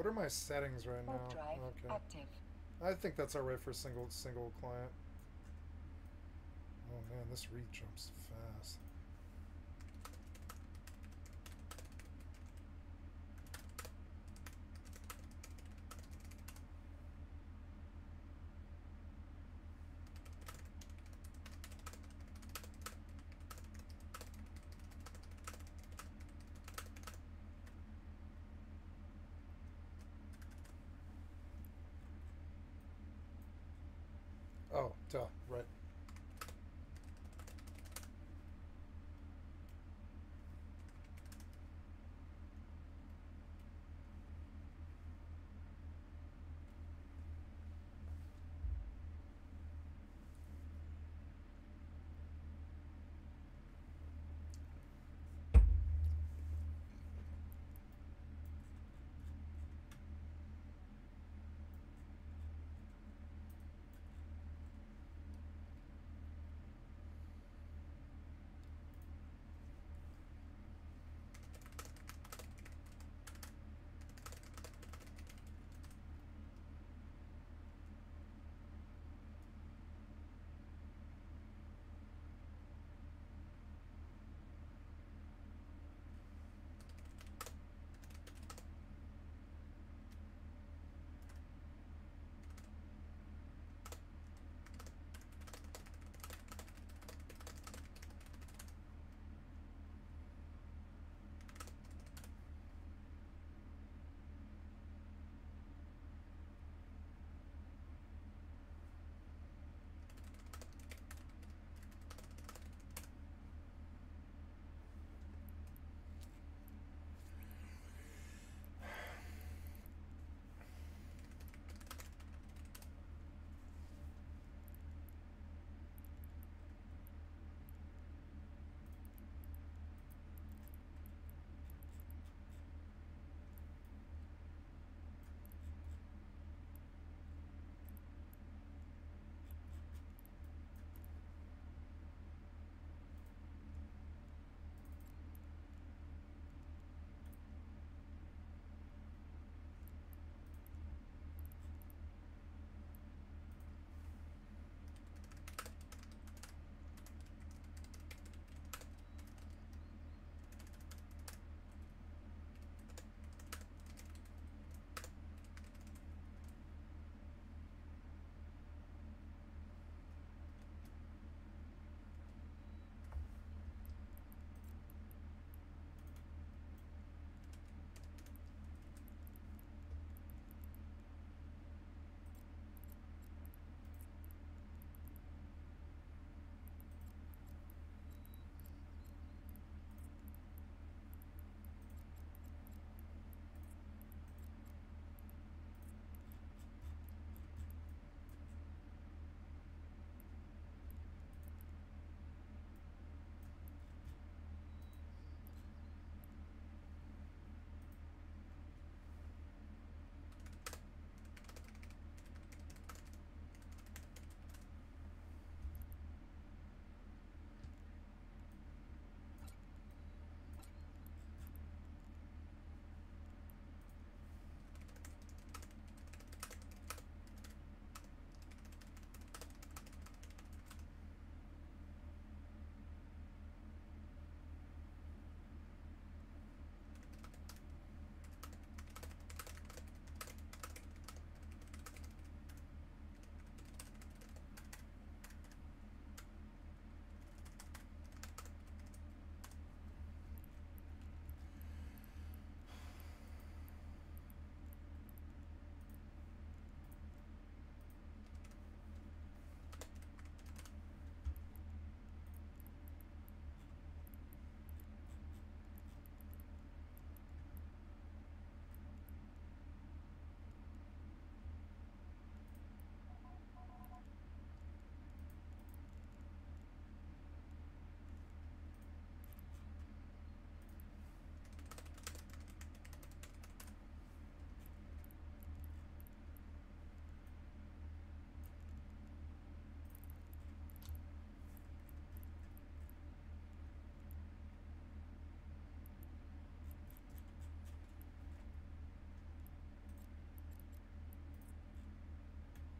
What are my settings right now? Drive Okay. active. I think that's alright for single client. Oh man, this reed jumps fast. Oh, duh, right.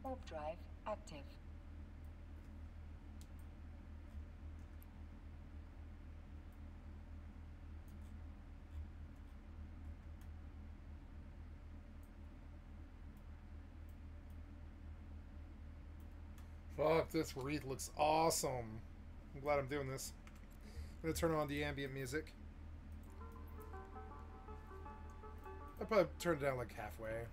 Warp drive active. Fuck, this wreath looks awesome. I'm glad I'm doing this. I'm gonna turn on the ambient music. I'll probably turn it down like halfway.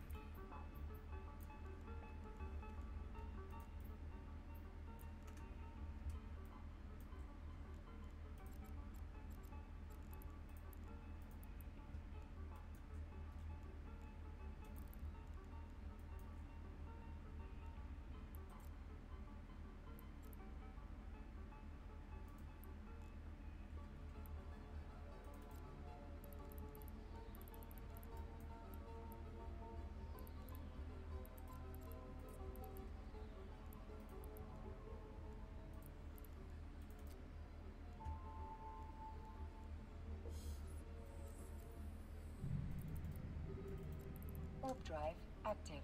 Warp drive active.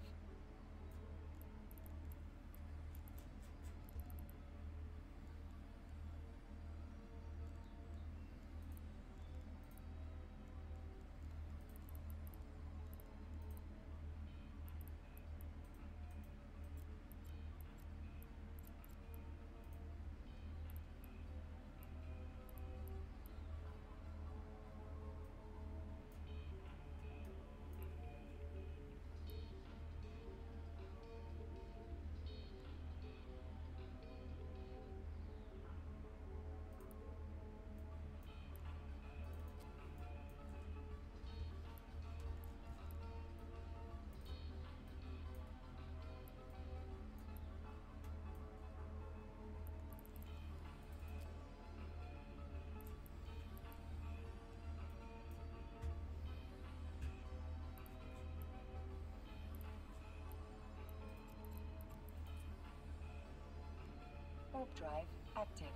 Warp drive active.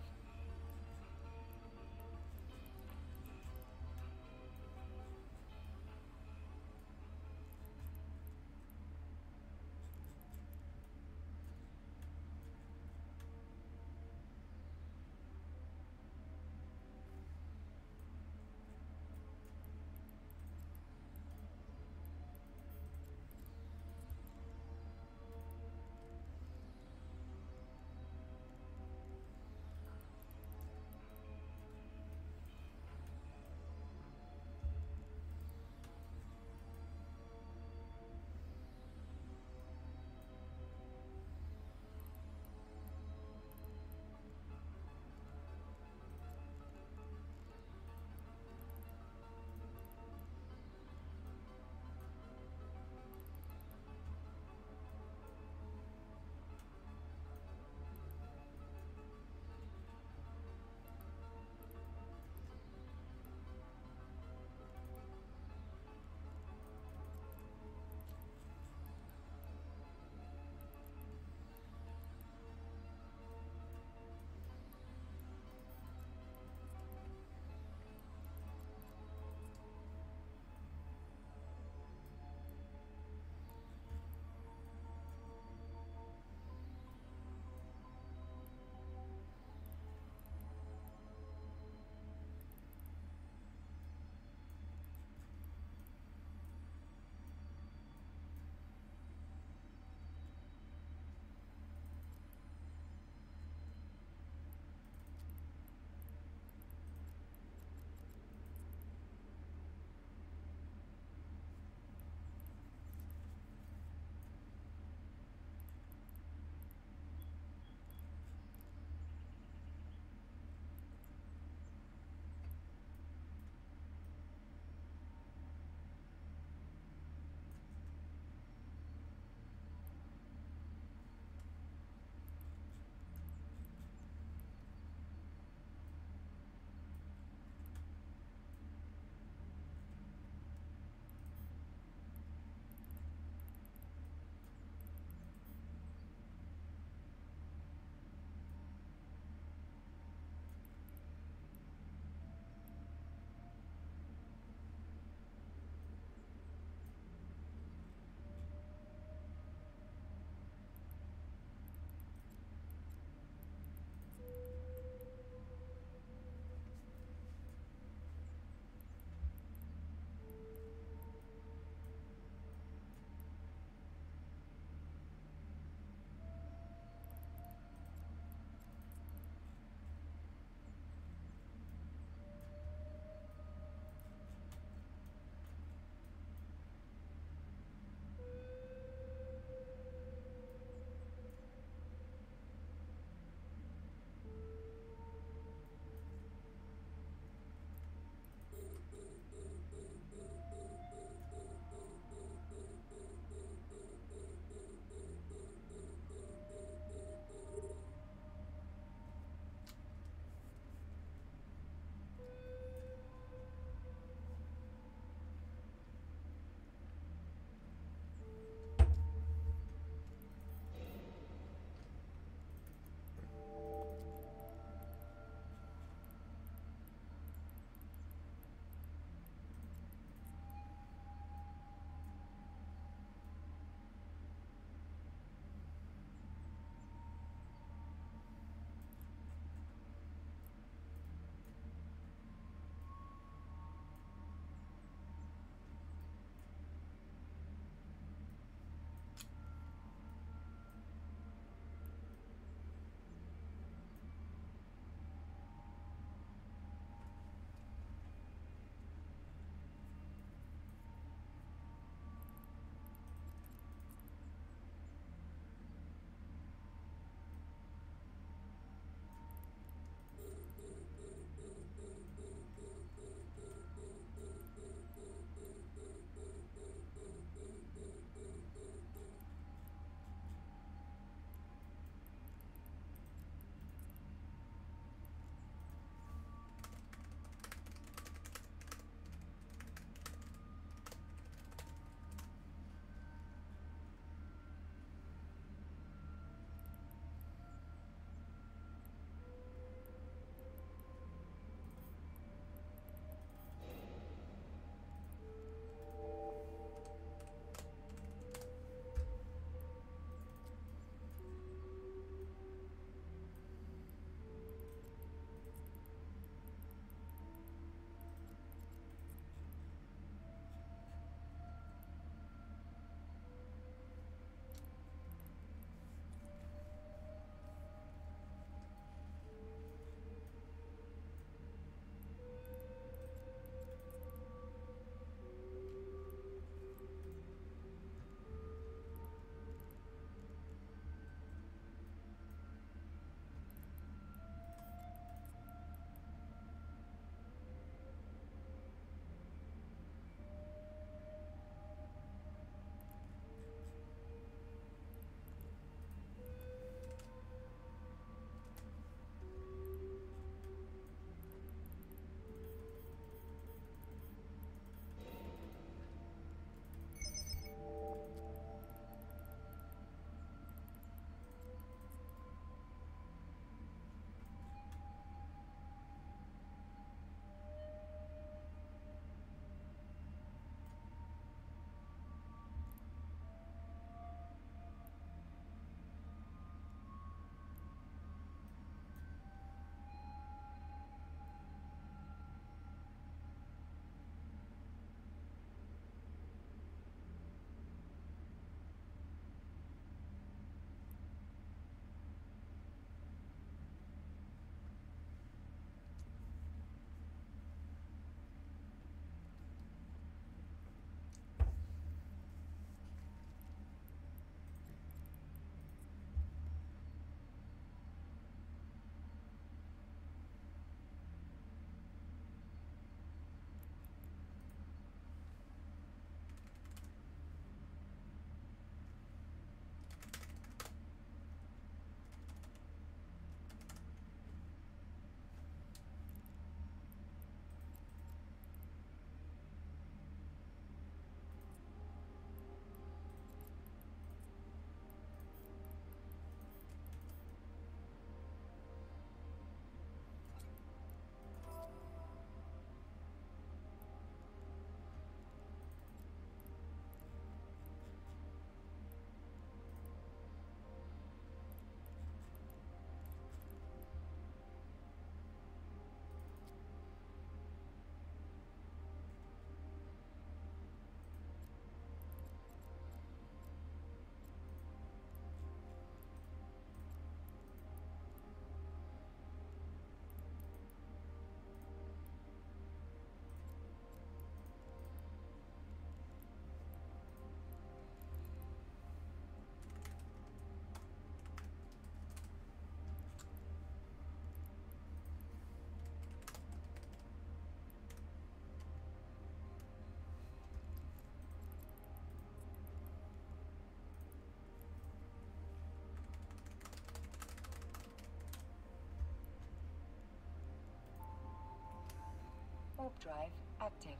Warp drive active.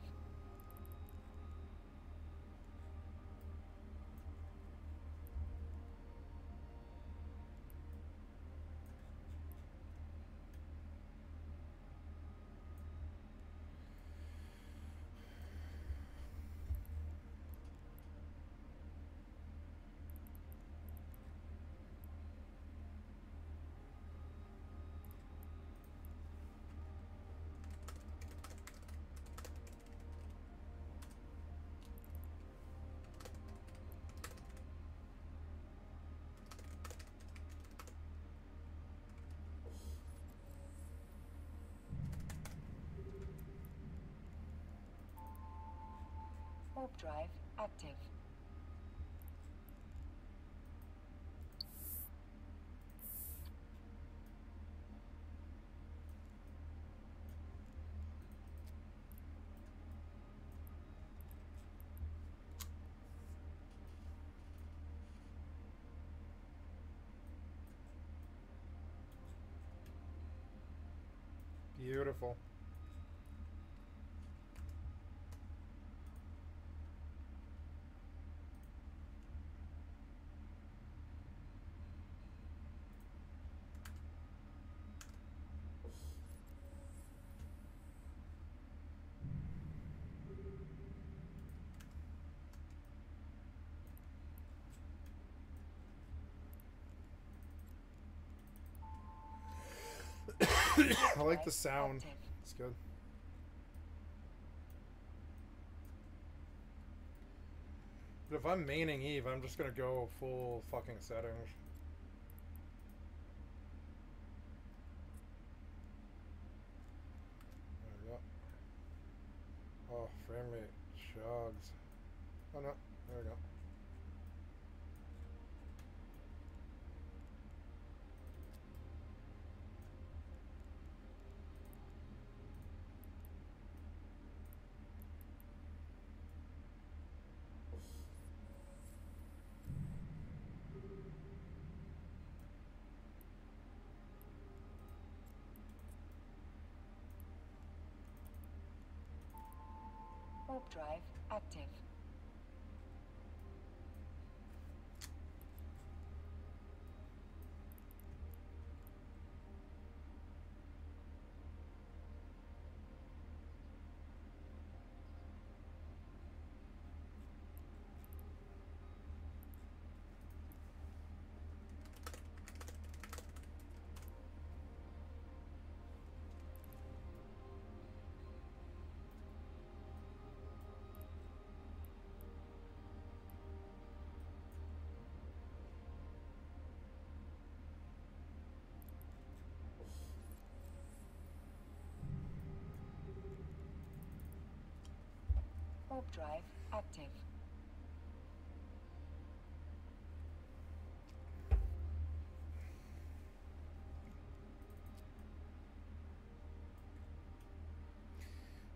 Warp drive active. Beautiful. I like the sound. Active. It's good. But if I'm maining Eve, I'm just gonna go full fucking settings. There we go. Oh, frame rate chugs. Oh no, there we go. Warp drive active. Warp drive active.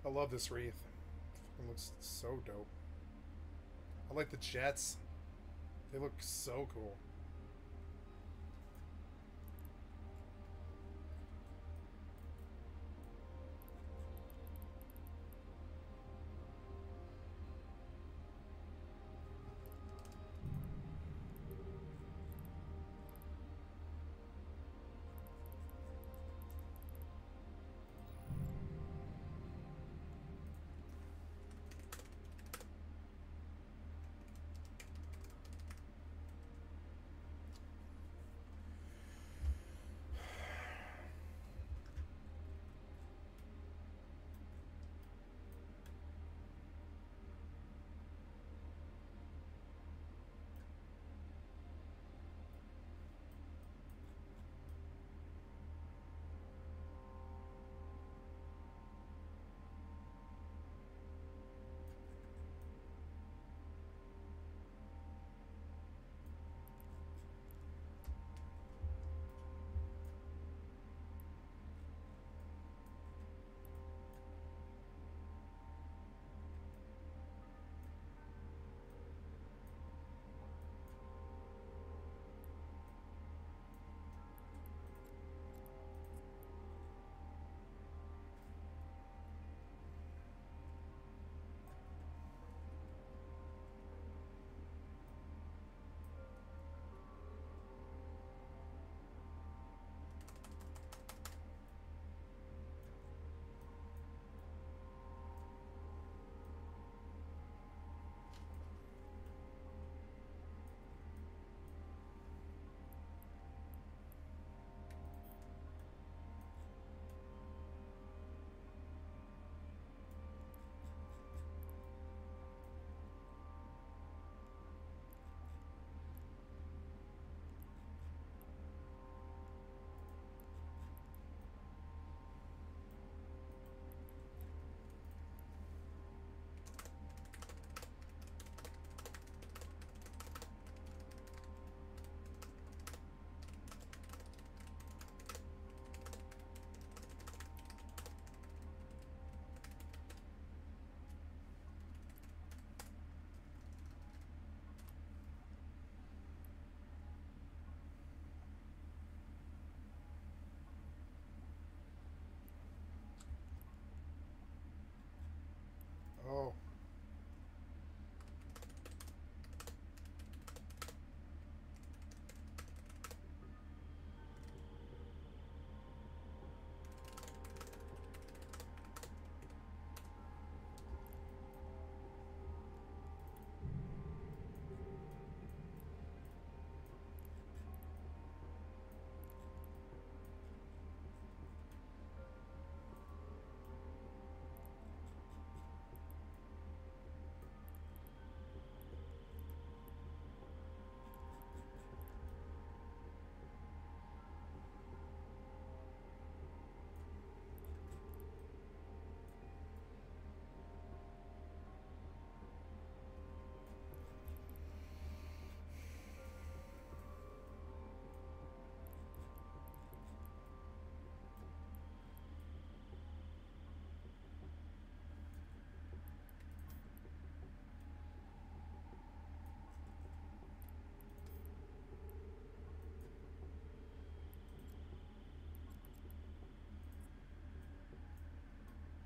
I love this wreath. It looks so dope. I like the jets. They look so cool.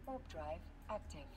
Warp drive active.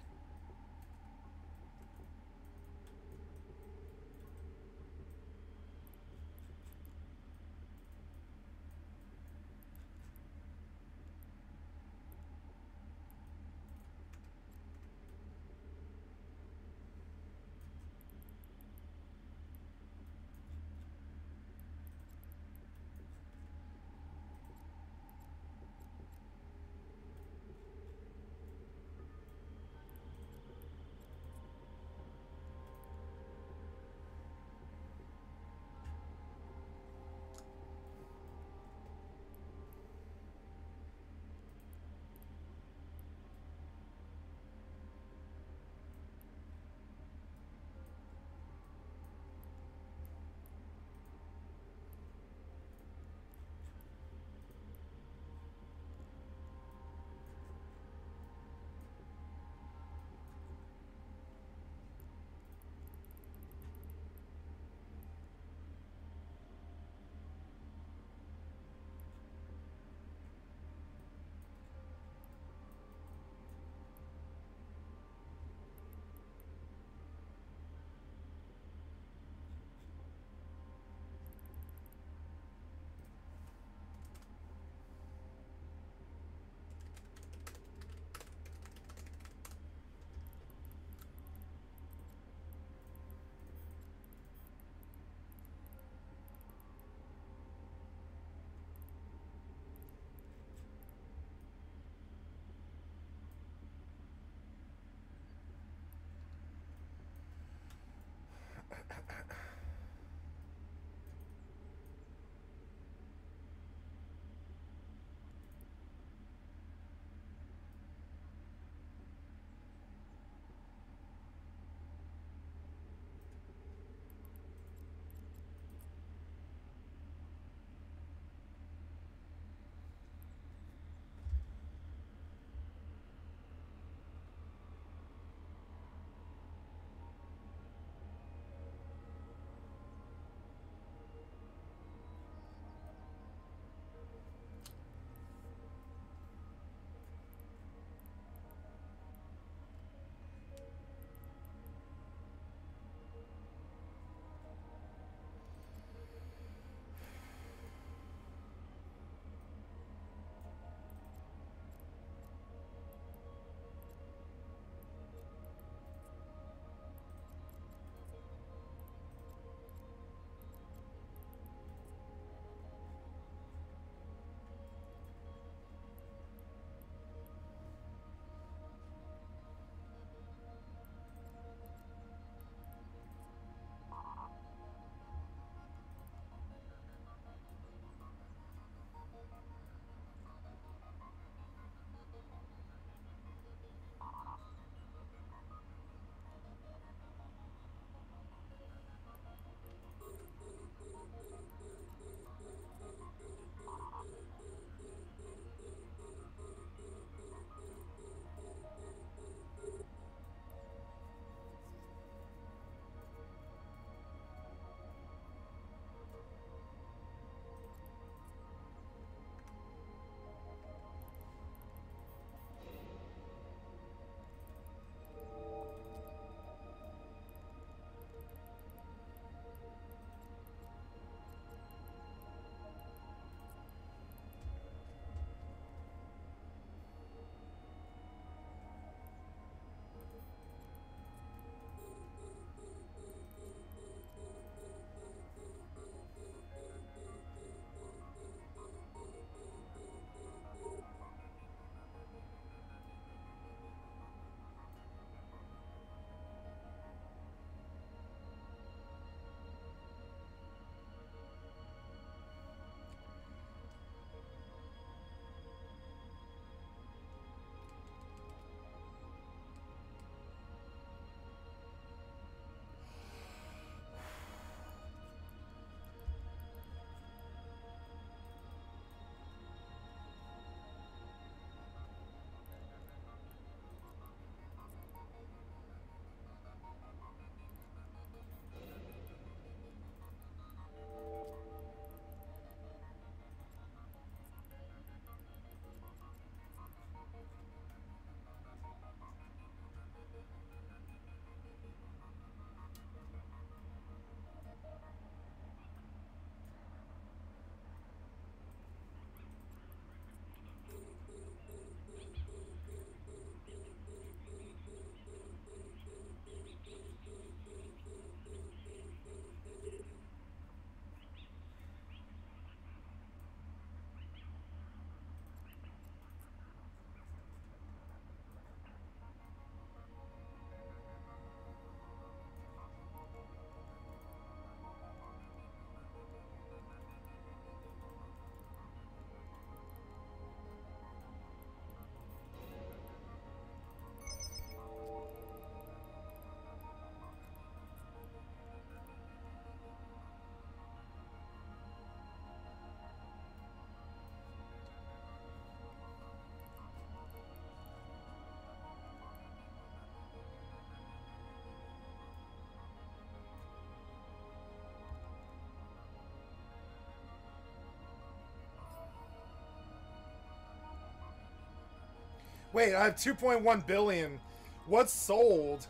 Wait, I have 2.1 billion. What's sold?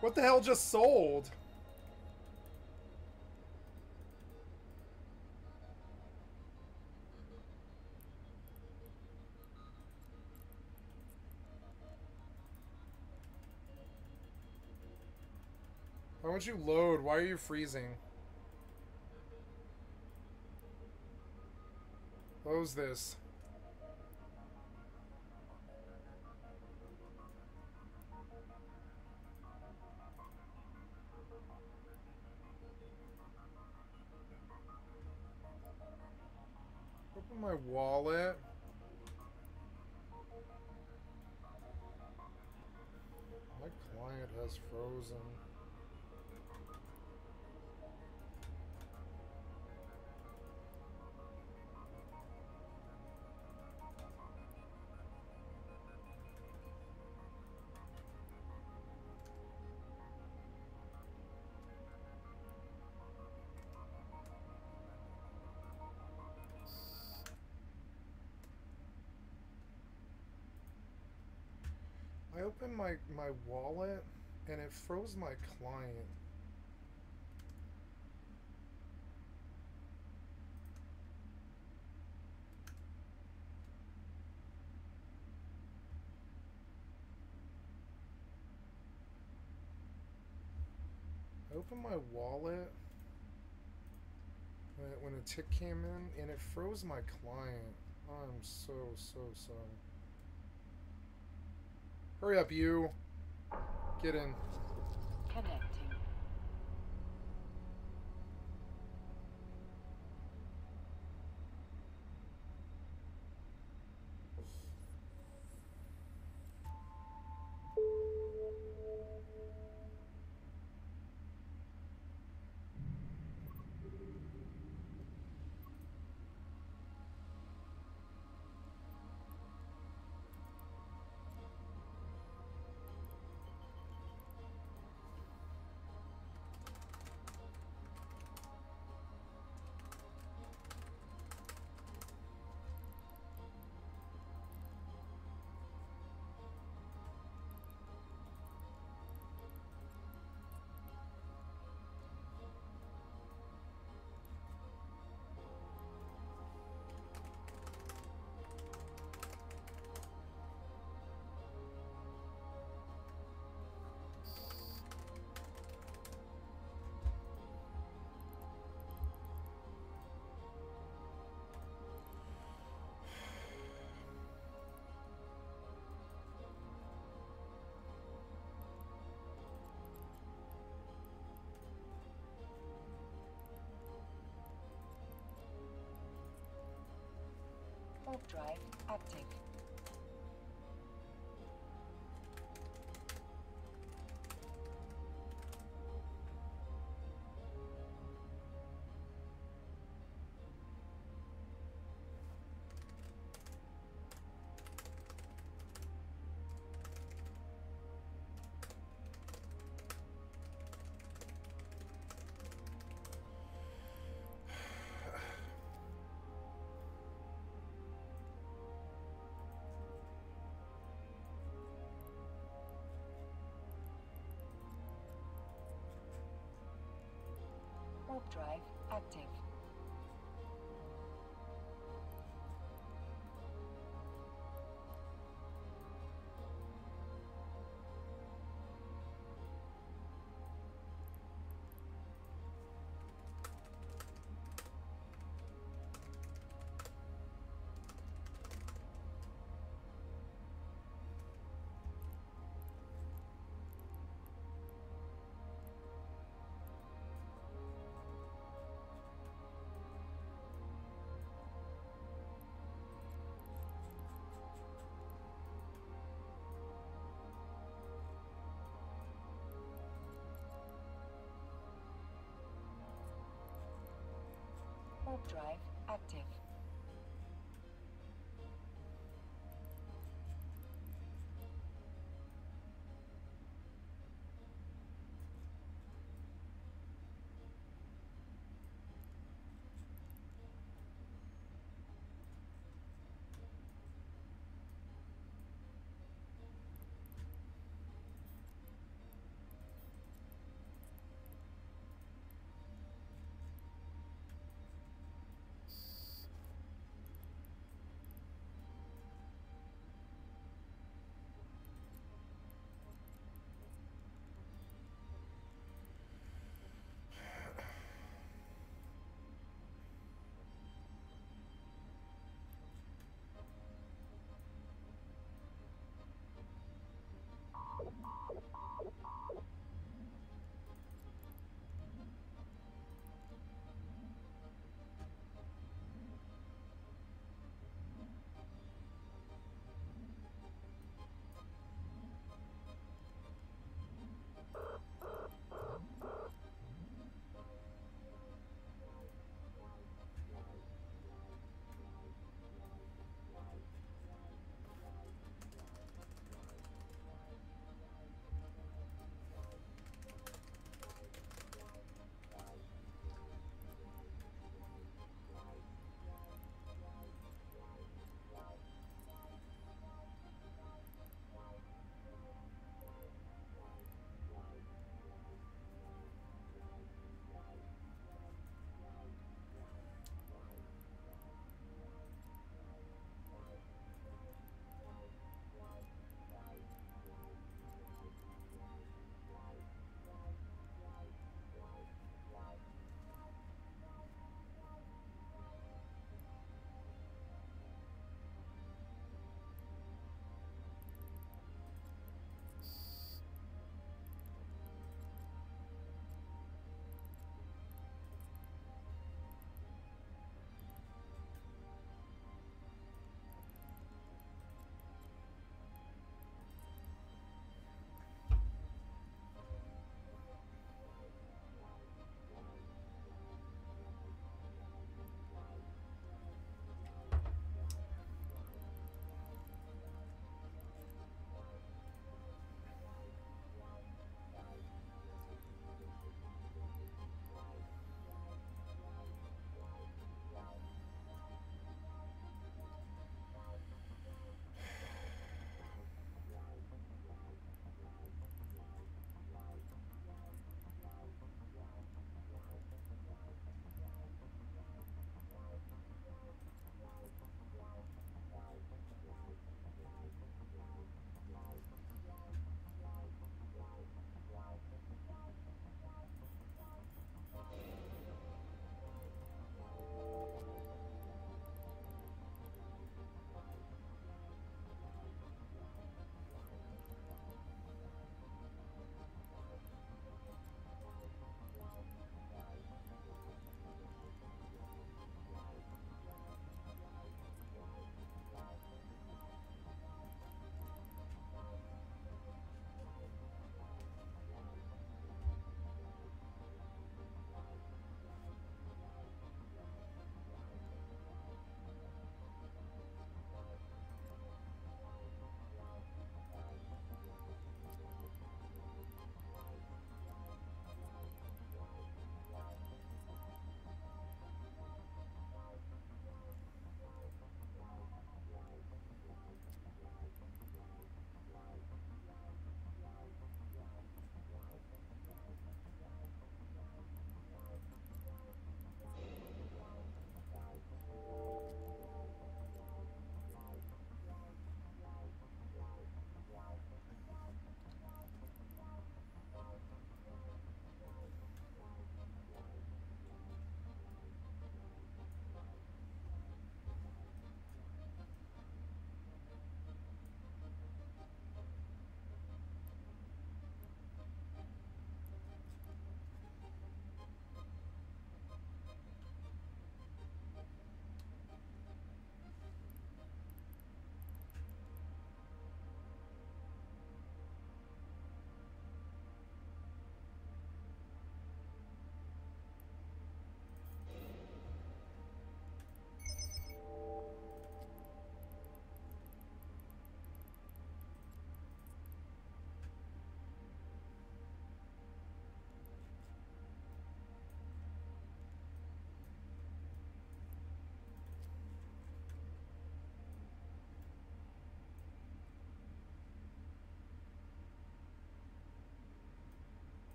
What the hell just sold? Why won't you load? Why are you freezing? Close this. Open my wallet. My client has frozen. I opened my wallet and it froze my client. I opened my wallet when a tick came in and it froze my client. I'm so sorry. Hurry up, you. Get in. Connecting. Warp drive active. Warp drive active. Warp drive active.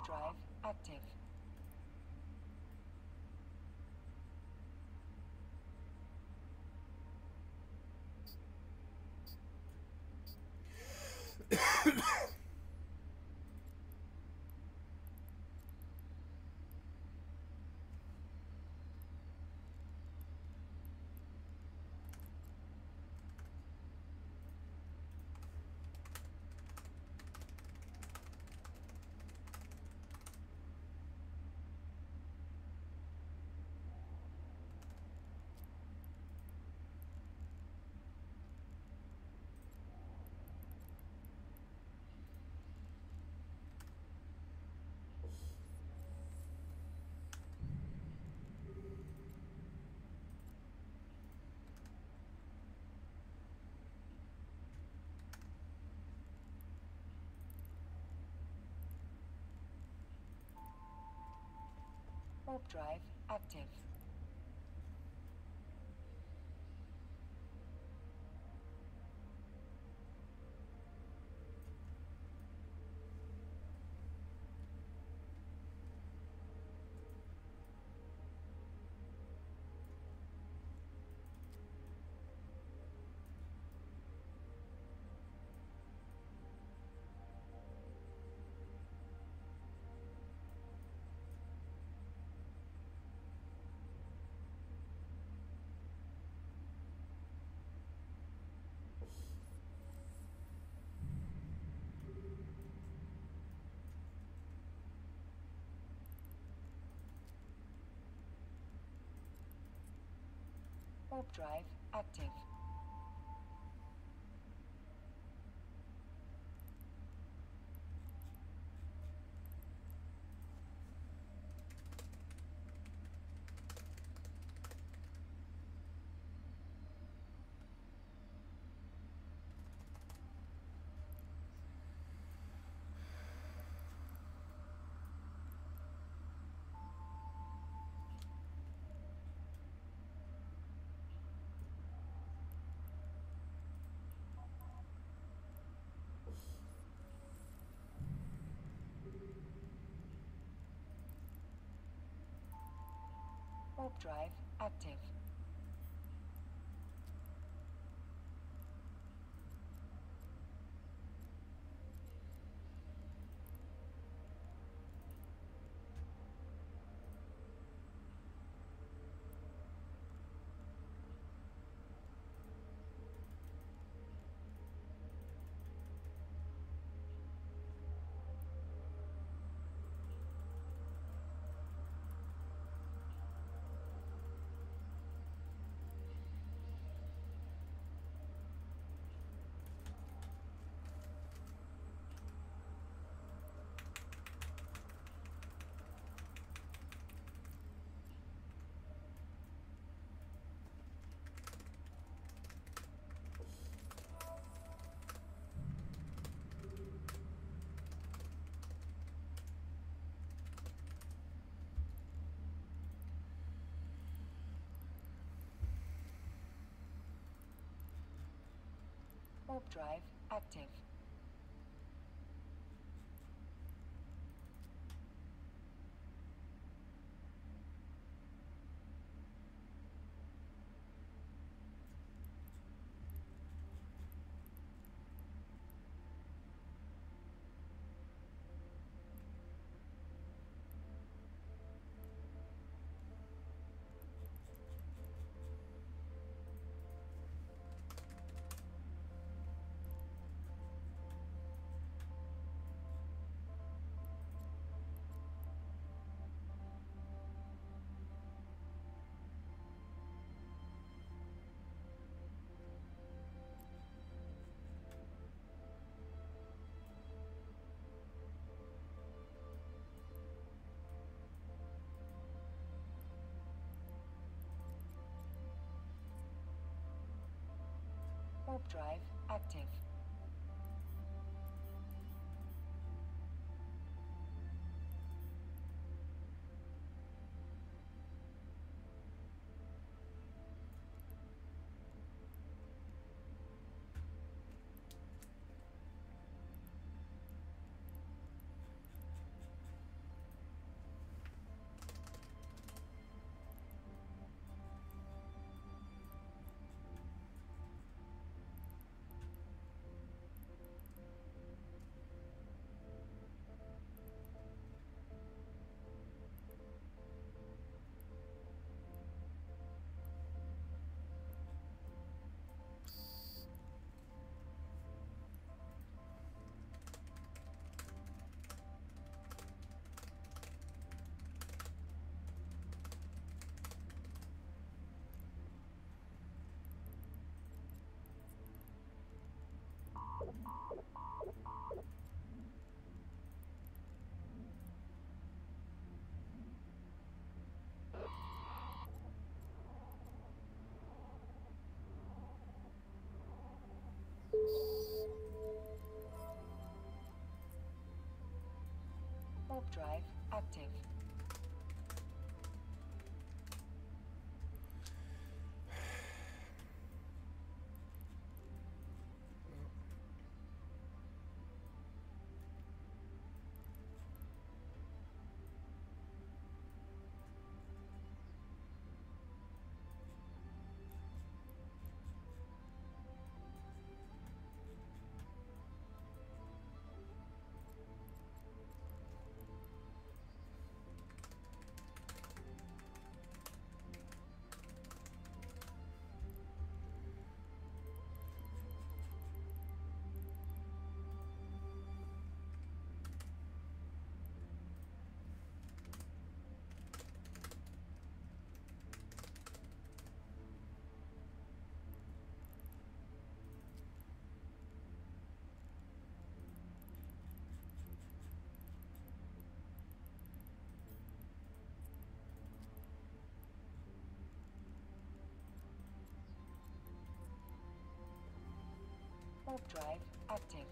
Warp drive active. Warp drive active. Warp drive active. Warp drive active. Warp drive active. Warp drive active. drive active. Warp drive active.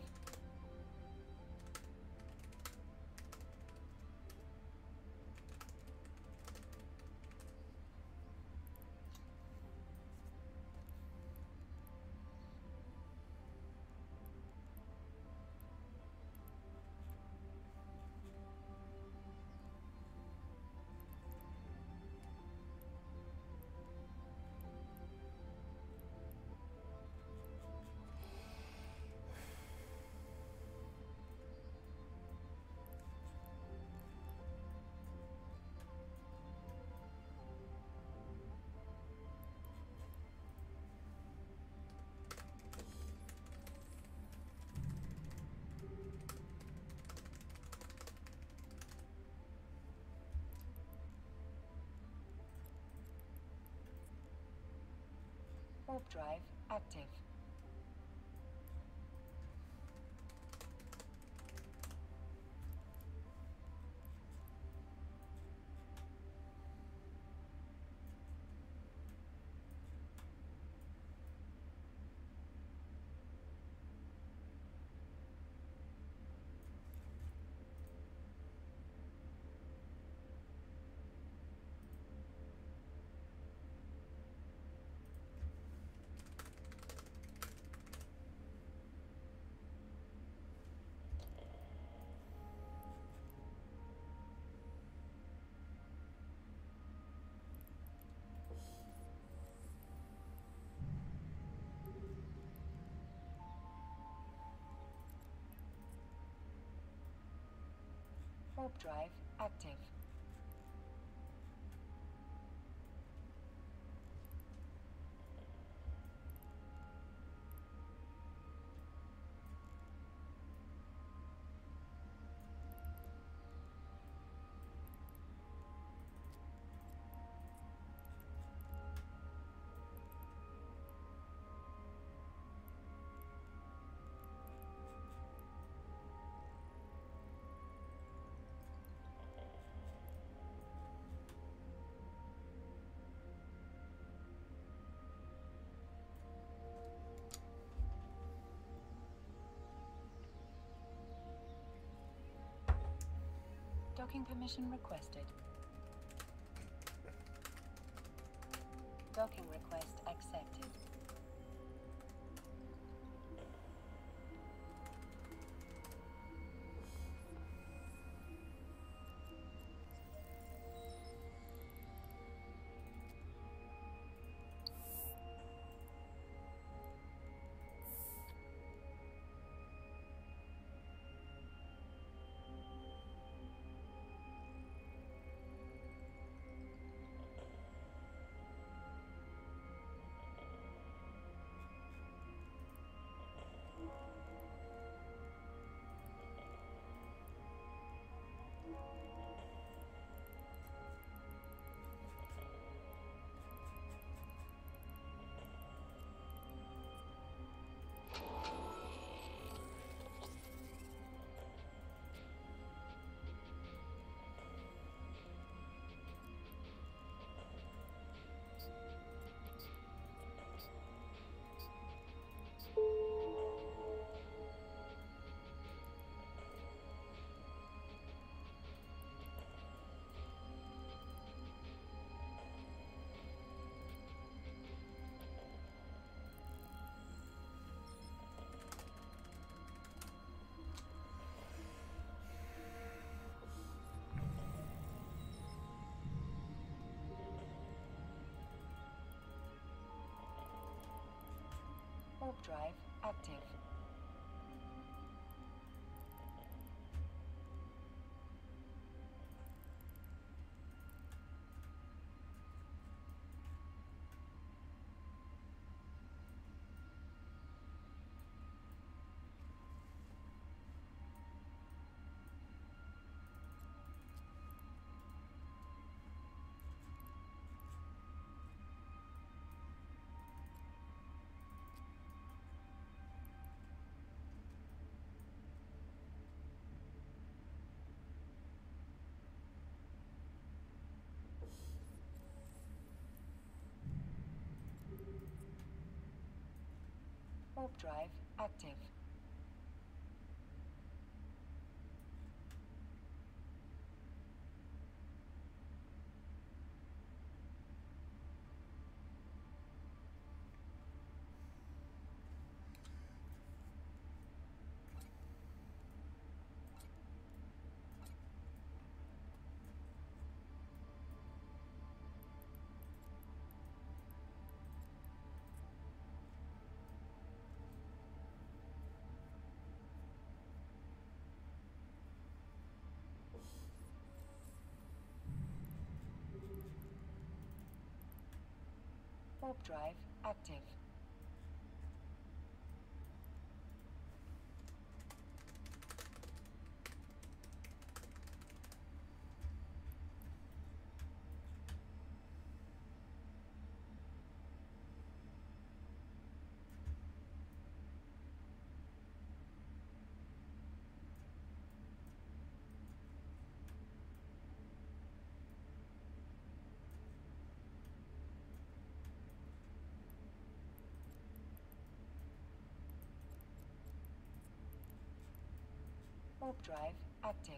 Warp drive active. Warp drive active. Docking permission requested. Docking request accepted. Warp drive active. Warp drive active. Warp drive active. Warp drive active.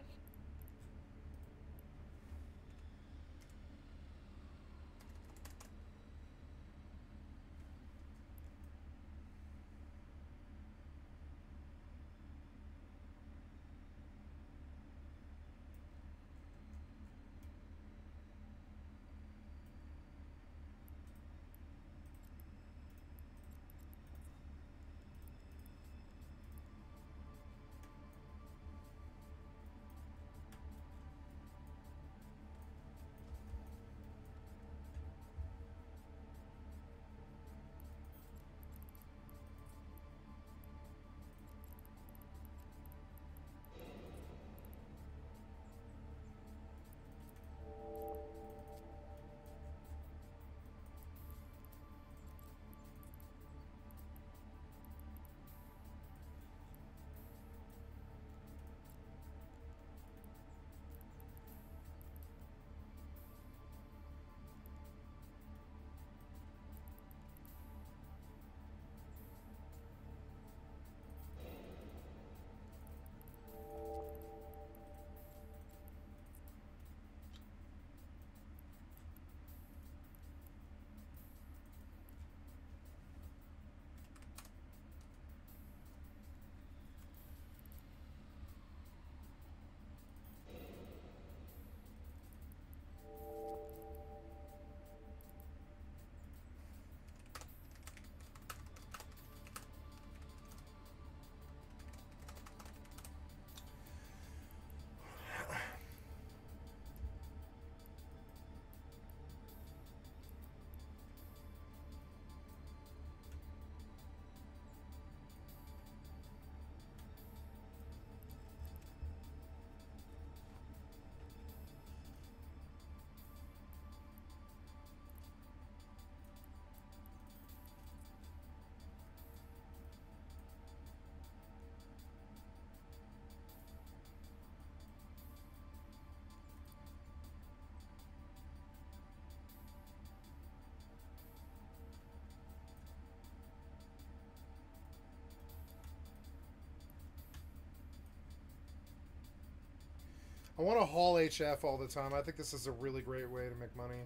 I want to haul HF all the time. I think this is a really great way to make money.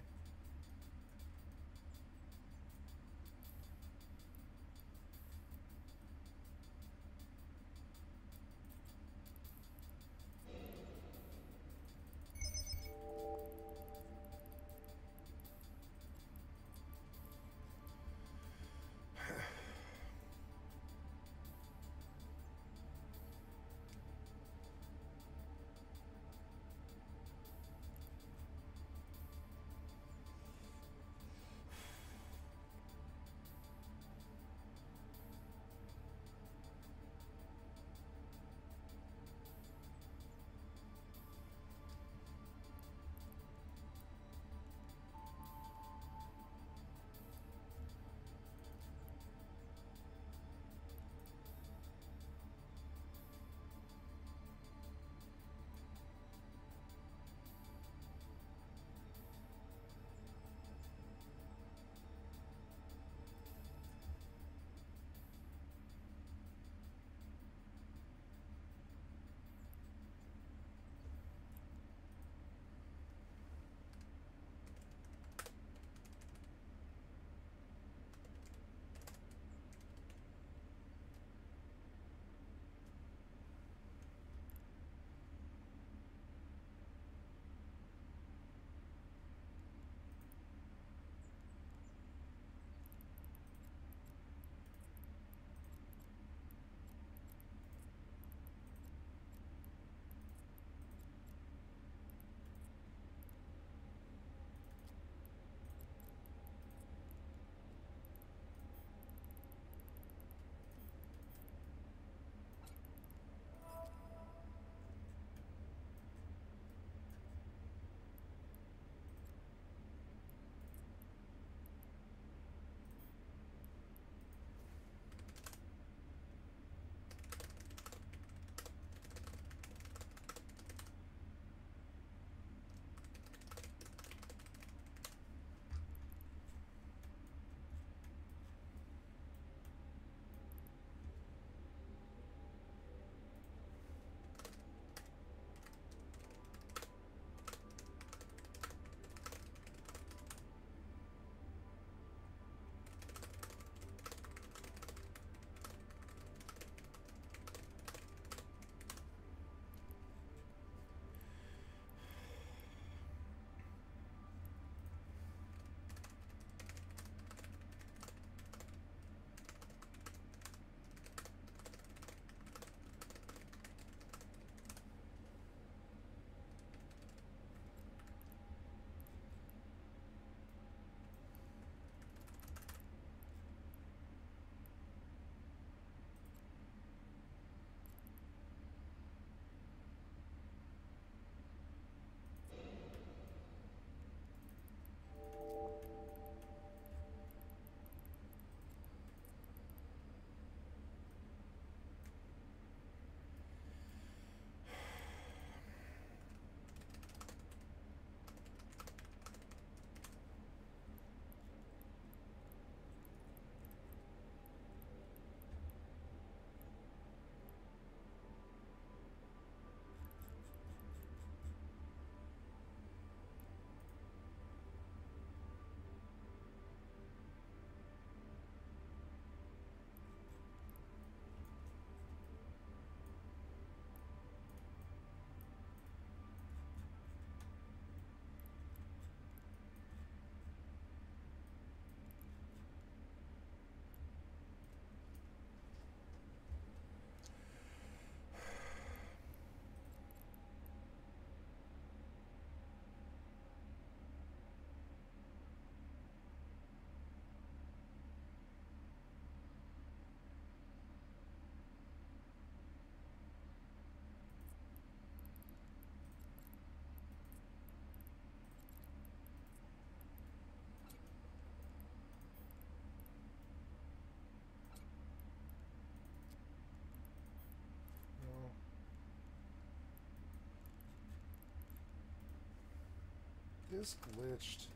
This glitched.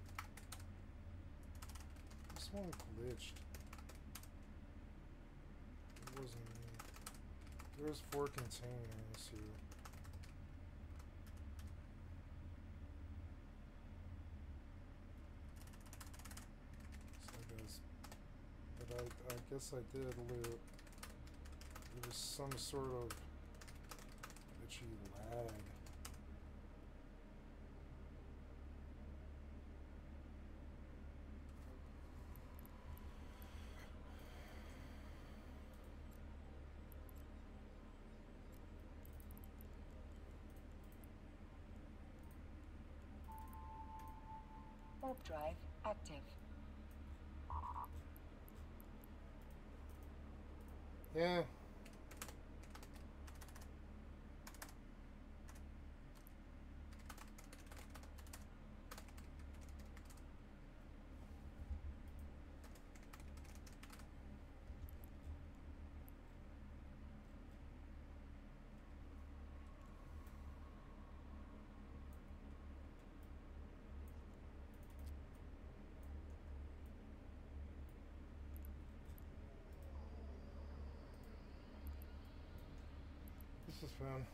This one glitched. It wasn't me. There's 4 containers here. But I guess I did loot. There was some sort of glitchy lag. Warp drive active. Yeah. This is fun.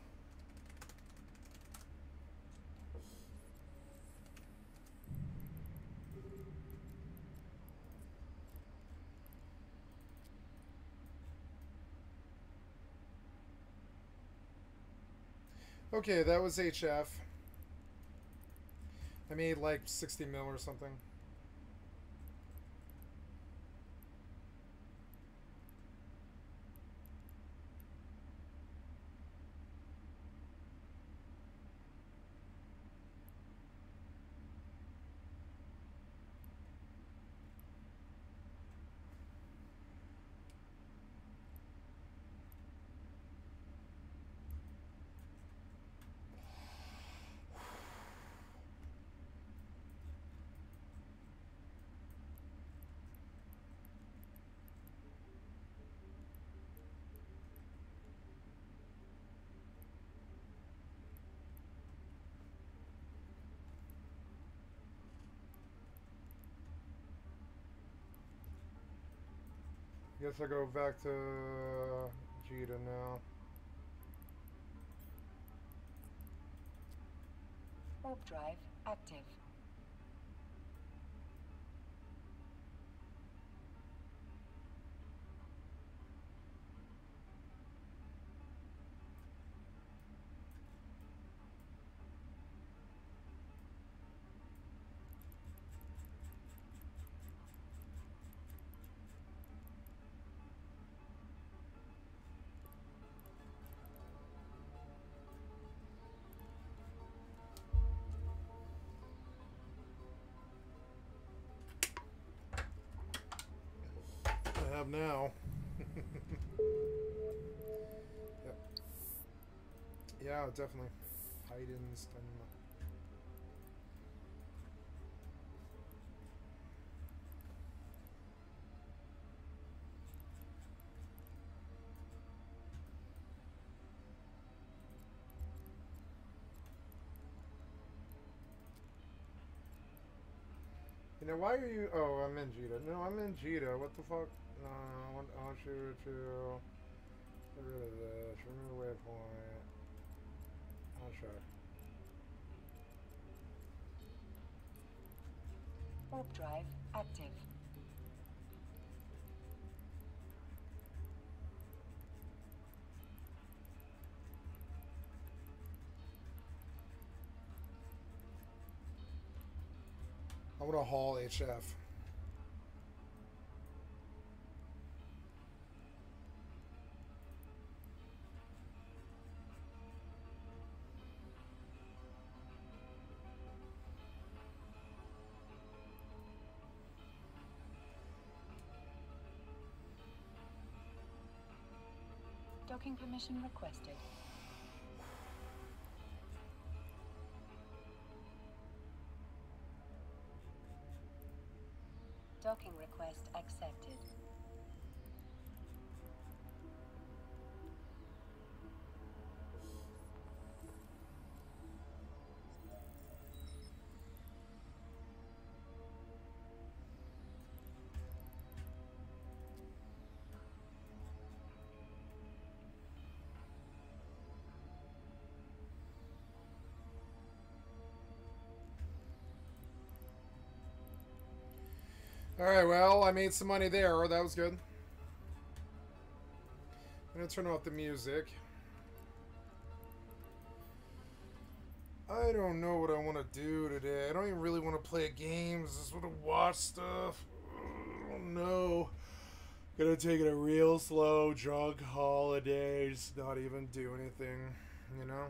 Okay, that was HF. I made like 60 mil or something. Guess I go back to Jita now. Warp drive active. I have now. Yep. Yeah, definitely. Heiden's done. You know, why are you... Oh, I'm in Jita. No, I'm in Jita. What the fuck? No, I want you to... Get rid of this. Remove waypoint. I'll try. Warp drive active. I want to haul HF. Docking permission requested. Docking request accepted. Alright, well, I made some money there. That was good. I'm gonna turn off the music. I don't know what I want to do today. I don't even really want to play games. I just want to watch stuff. I don't know. Gonna take it a real slow, drunk holiday. Just not even do anything, you know?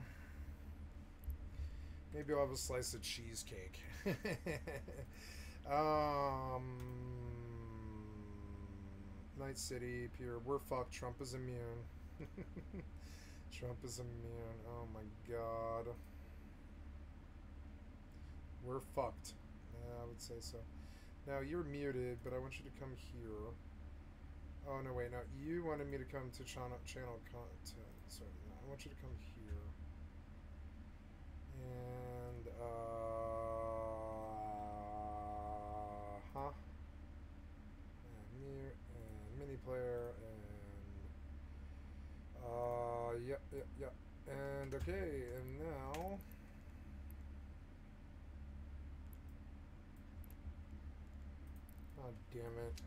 Maybe I'll have a slice of cheesecake. Night City, Pure. We're fucked. Trump is immune. Trump is immune. Oh my god. We're fucked. Yeah, I would say so. Now, you're muted, but I want you to come here. Oh, no, wait. Now, you wanted me to come to channel content. Sorry, no, I want you to come here. And, huh? And mute, and mini player, and, yep. And, okay, and now... Oh, damn it.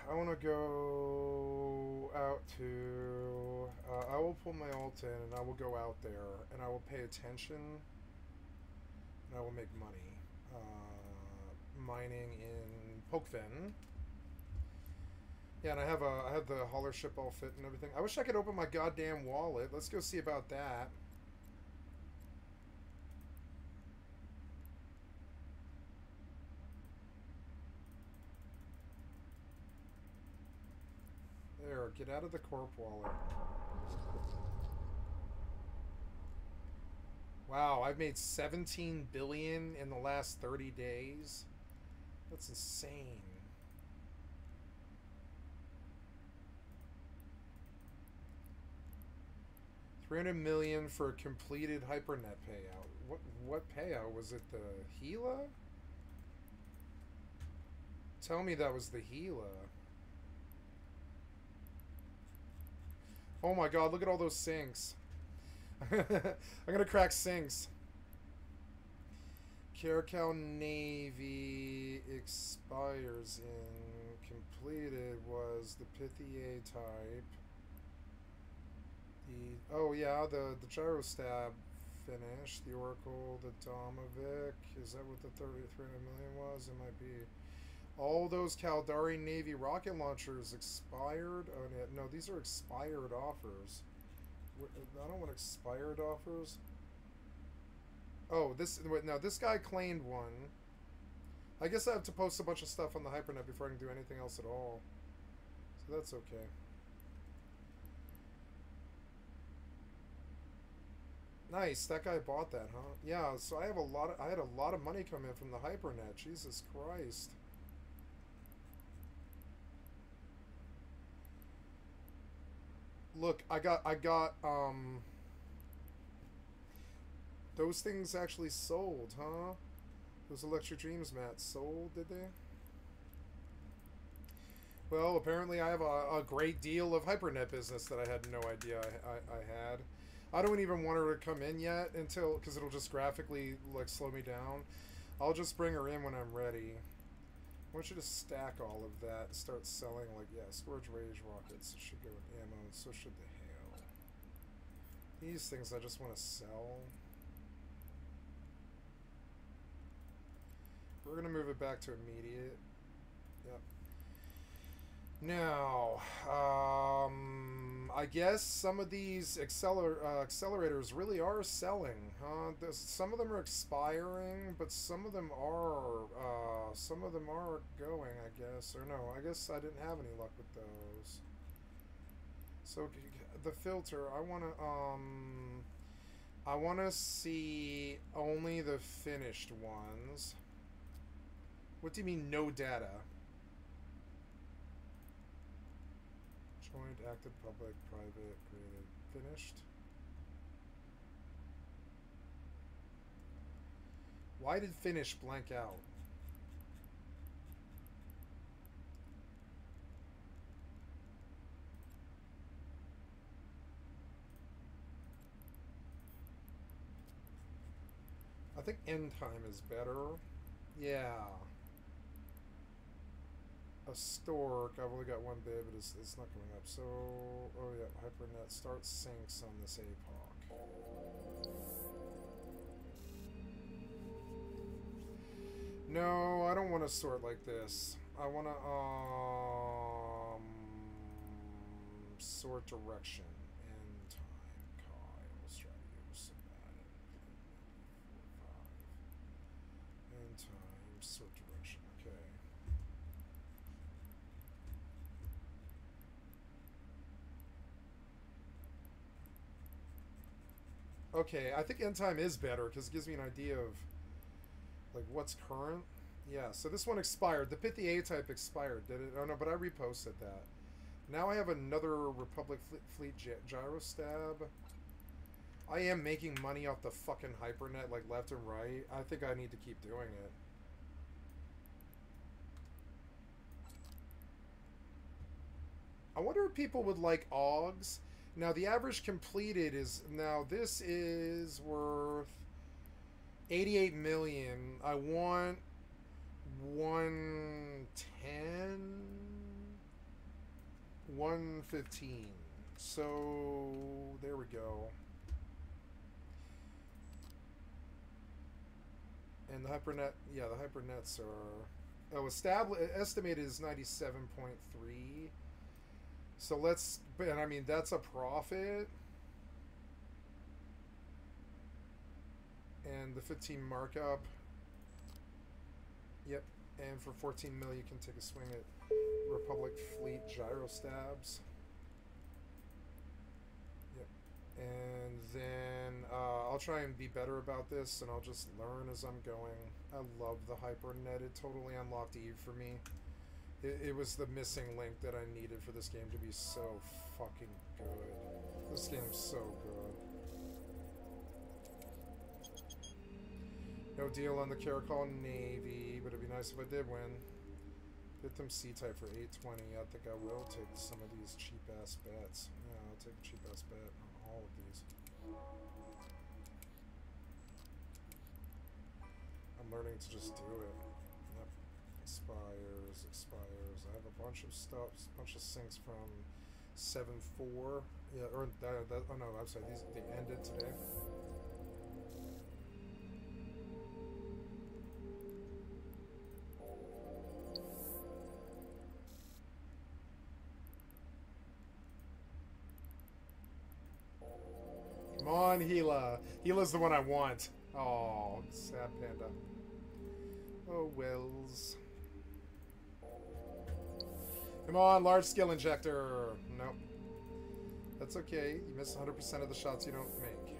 I want to go out to... I will pull my ult in and I will go out there and I will pay attention and I will make money. Mining in Pokefen. Yeah, and I have the hauler ship all fit and everything. I wish I could open my goddamn wallet. Let's go see about that. There, get out of the corp wallet. Wow, I've made 17 billion in the last 30 days. That's insane. $300 million for a completed HyperNet payout. What payout? Was it the Gila? Tell me that was the Gila. Oh my god, look at all those sinks. I'm gonna crack sinks. Caracal Navy expires in completed was the Pythia type. Oh yeah, the Gyrostab finished. The Oracle, the Domovic. Is that what the 300 million was? It might be. All those Caldari Navy rocket launchers expired. Oh no, these are expired offers. I don't want expired offers. Oh, this guy claimed one. I guess I have to post a bunch of stuff on the HyperNet before I can do anything else at all. So that's okay. Nice, that guy bought that, huh? Yeah, so I had a lot of money come in from the HyperNet. Jesus Christ. Look, I got those things actually sold, huh? Those Electric Dreams mats sold, did they? Well, apparently I have a great deal of HyperNet business that I had no idea I had. I don't even want her to come in yet until, because it'll just graphically like slow me down. I'll just bring her in when I'm ready. I want you to stack all of that and start selling, like, yeah, storage rage rockets should go with ammo, and so should the hail. These things I just want to sell. We're going to move it back to immediate. Yep. Now, I guess some of these accelerators really are selling, huh? Some of them are expiring, but some of them are going, I guess. Or no, I guess I didn't have any luck with those. So the filter, I want to see only the finished ones. What do you mean no data? Joint, active, public, private, created, finished. Why did finish blank out? think end time is better. Yeah. A stork. I've only got one bid, but it's not coming up. So, oh yeah, HyperNet start syncs on this APOC. No, I don't want to sort like this. I want to sort direction. End time. Kyle, Stratios, End time, sort direction. Okay. Okay, I think end time is better because it gives me an idea of like what's current. Yeah, so this one expired. The Pithy A-type expired, did it? Oh no, but I reposted that. Now I have another Republic Fleet Gyrostab. I am making money off the fucking HyperNet like left and right. I think I need to keep doing it. I wonder if people would like AUGs. Now the average completed is, now this is worth 88 million. I want 110, 115. So there we go. And the HyperNet, yeah, the HyperNets are, oh, estimated is 97.3. So let's, and I mean, that's a profit. And the 15 markup. Yep. And for 14 mil, you can take a swing at Republic Fleet Gyrostabs. Yep. And then I'll try and be better about this, and I'll just learn as I'm going. I love the HyperNet. It totally unlocked Eve for me. It was the missing link that I needed for this game to be so fucking good. This game's so good. No deal on the Caracol Navy, but it'd be nice if I did win. Hit them C-type for 820. I think I will take some of these cheap-ass bets. Yeah, I'll take a cheap-ass bet on all of these. I'm learning to just do it. Yep. Expires. I have a bunch of stuff, a bunch of syncs from 7.4. Yeah, or oh no, I'm sorry, they ended today. Come on, Gila. Gila's the one I want. Oh, sad panda. Oh, Wells. Come on, large skill injector. Nope. That's okay. You miss 100% of the shots you don't make.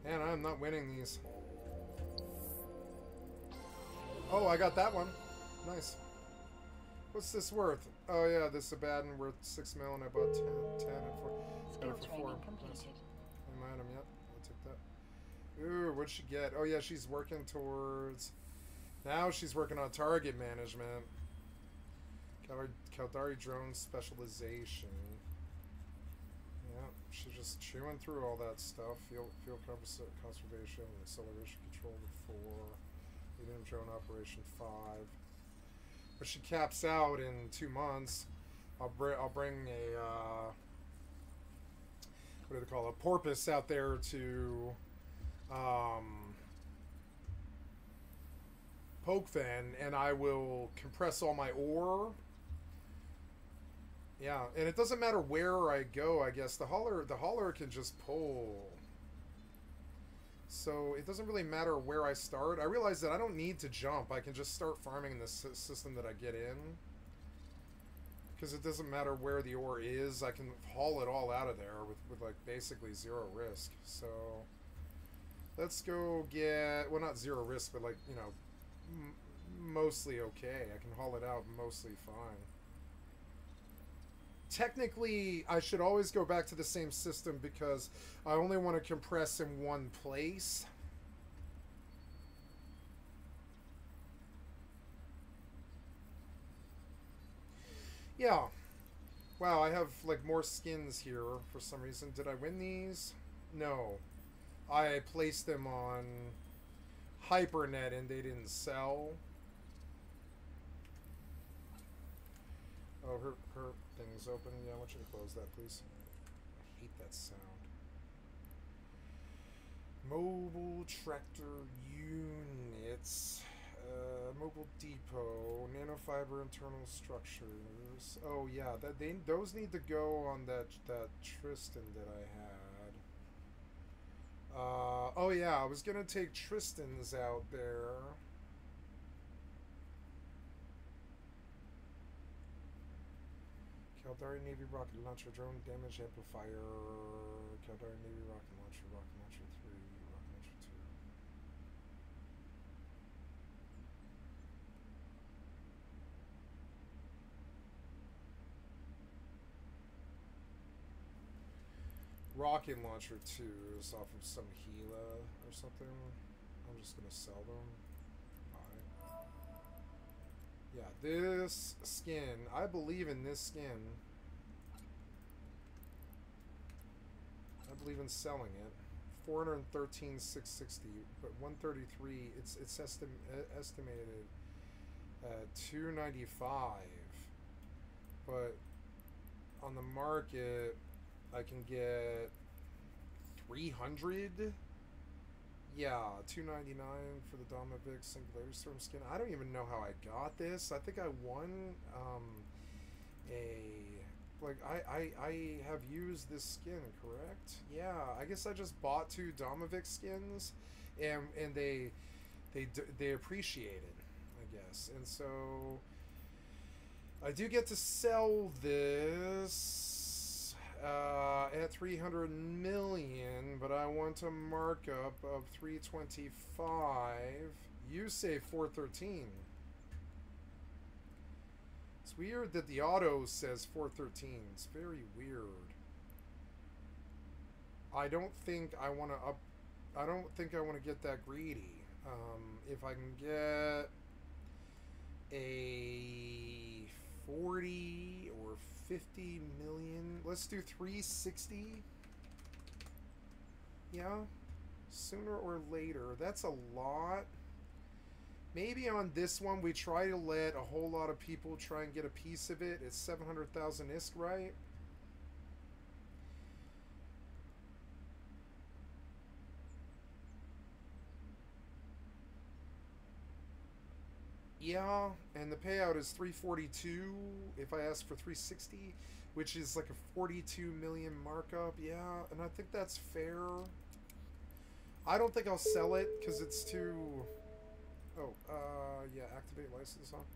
Man, I'm not winning these. Oh, I got that one. Nice. What's this worth? Oh yeah, this Abaddon worth 6 mil, and I bought 10 and 4. Got it for 4. Nice. Item, yep. I'll take that. Ooh, what'd she get? Oh yeah, she's working towards... Now she's working on target management. Caldari drone specialization. Yeah, she's just chewing through all that stuff. Field conservation, acceleration control with 4. Medium drone operation 5. But she caps out in 2 months. I'll bring a what do they call it? A porpoise out there to Pokefen, and I will compress all my ore. Yeah, and it doesn't matter where I go. I guess the hauler can just pull. So it doesn't really matter where I start. I realize that I don't need to jump. I can just start farming in the system that I get in. Because it doesn't matter where the ore is. I can haul it all out of there with like basically 0 risk. So let's go get, well, not 0 risk, but like, you know, mostly okay. I can haul it out mostly fine. Technically, I should always go back to the same system because I only want to compress in one place. Yeah. Wow, I have like more skins here for some reason. Did I win these? No. I placed them on HyperNet and they didn't sell. Oh, her thing's open. Yeah, I want you to close that, please. I hate that sound. Mobile tractor units. Mobile depot. Nanofiber internal structures. Oh yeah, those need to go on that Tristan that I had. Oh yeah, I was gonna take Tristan's out there. Caldari Navy rocket launcher, drone damage amplifier. Caldari Navy rocket launcher 3, rocket launcher 2. Rocket launcher 2 is off of some Gila or something. I'm just gonna sell them. Yeah, this skin, I believe in this skin. I believe in selling it. 413,660, but 133. It's estimated at 295. But on the market, I can get 300. Yeah, $299 for the Domovic Singularity Storm skin. I don't even know how I got this. I think I won I have used this skin, correct? Yeah, I guess I just bought 2 Domovic skins, and they appreciated, I guess. And so I do get to sell this at 300 million, but I want a markup of 325. You say 413. It's weird that the auto says 413. It's very weird. I don't think I want to get that greedy. If I can get a 40 or 50 million. Let's do 360. Yeah. Sooner or later. That's a lot. Maybe on this one we try to let a whole lot of people try and get a piece of it. It's 700,000 ISK, right? Yeah, and the payout is 342 if I ask for 360, which is like a 42 million markup. Yeah, and I think that's fair. I don't think I'll sell it because it's too... Oh, yeah, activate license on.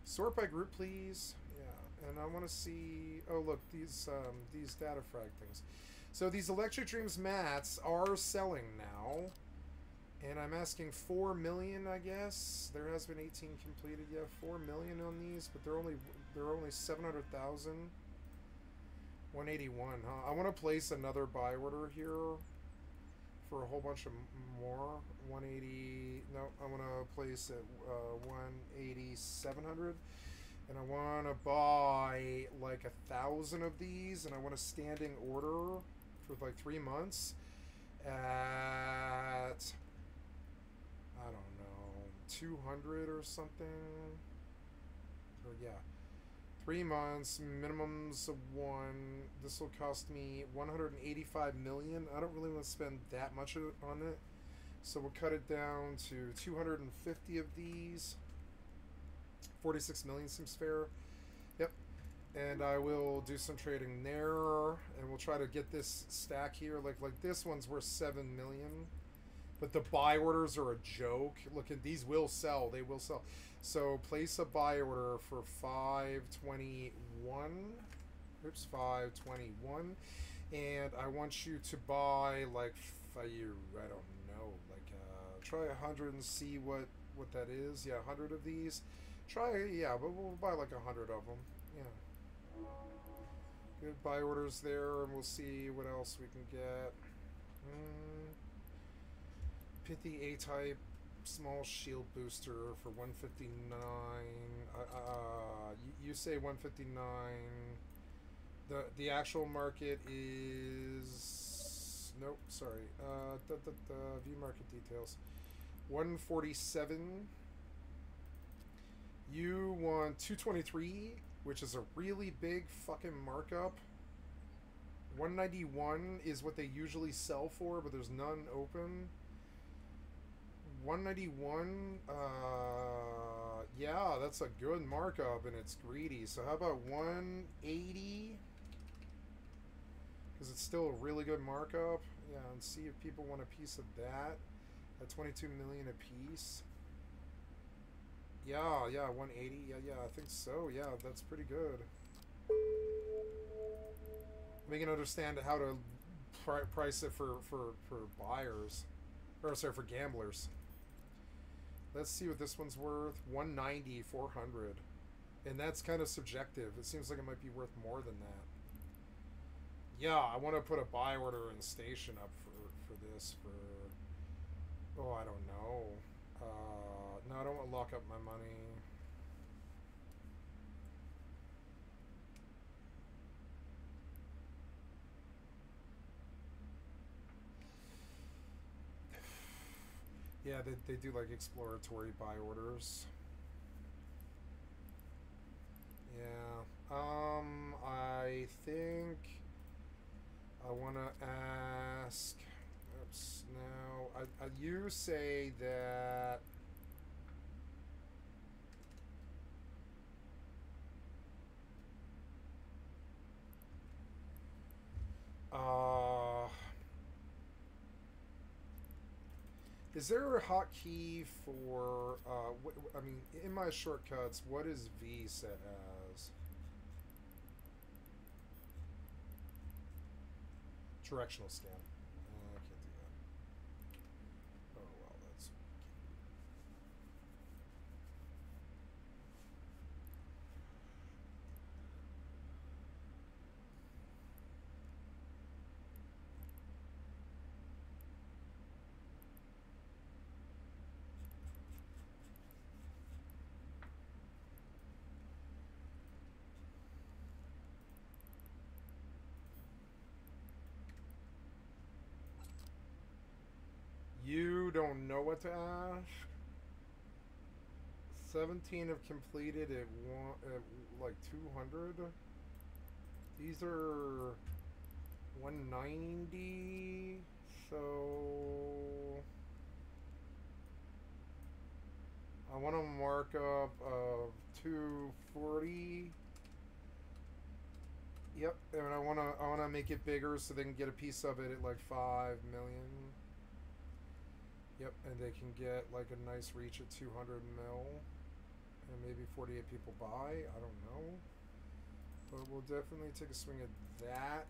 Sort by group, please. Yeah, and I want to see... Oh, look, these data frag things. So these Electric Dreams mats are selling now. And I'm asking 4 million, I guess. There has been 18 completed. Yeah, 4 million on these, but they're only 700,000. 181, huh? I want to place another buy order here for a whole bunch of more. 180. No, I want to place at 180, 700. And I want to buy like 1,000 of these, and I want a standing order for like 3 months at, I don't know, 200 or something. Or yeah, 3 months, minimums of 1. This will cost me 185 million. I don't really want to spend that much on it, so we'll cut it down to 250 of these. 46 million seems fair. Yep. And I will do some trading there, and we'll try to get this stack here. Like this one's worth 7 million, but the buy orders are a joke. Look, at these will sell. They will sell. So place a buy order for 521. Oops, 521. And I want you to buy like I don't know, like try 100 and see what that is. Yeah, 100 of these. Try, yeah, but we'll buy like 100 of them. Yeah. Good buy orders there, and we'll see what else we can get. Pithy A-type small shield booster for 159. You say 159. The actual market is, nope, sorry. View market details. 147. You want 223, which is a really big fucking markup. 191 is what they usually sell for, but there's none open. 191, yeah, that's a good markup, and it's greedy. So how about 180? Because it's still a really good markup. Yeah, and see if people want a piece of that at 22 million a piece. Yeah, 180. Yeah, I think so. Yeah, that's pretty good. We can understand how to price it for buyers, or sorry, for gamblers. Let's see what this one's worth. 190, 400, and that's kind of subjective. It seems like it might be worth more than that. Yeah, I want to put a buy order and station up for this for. Oh, I don't know. No, I don't want to lock up my money. Yeah, they do like exploratory buy orders. Yeah. I think I want to ask. Oops. Now, you say that. Is there a hotkey for, I mean, in my shortcuts, what is V set as? Directional scan. I can't do that. Oh, well, that's... You don't know what to ask? 17 have completed at like 200. These are 190. So I want a markup of 240. Yep, and I wanna make it bigger so they can get a piece of it at like 5 million. Yep, and they can get like a nice reach at 200 mil, and maybe 48 people buy. I don't know, but we'll definitely take a swing at that.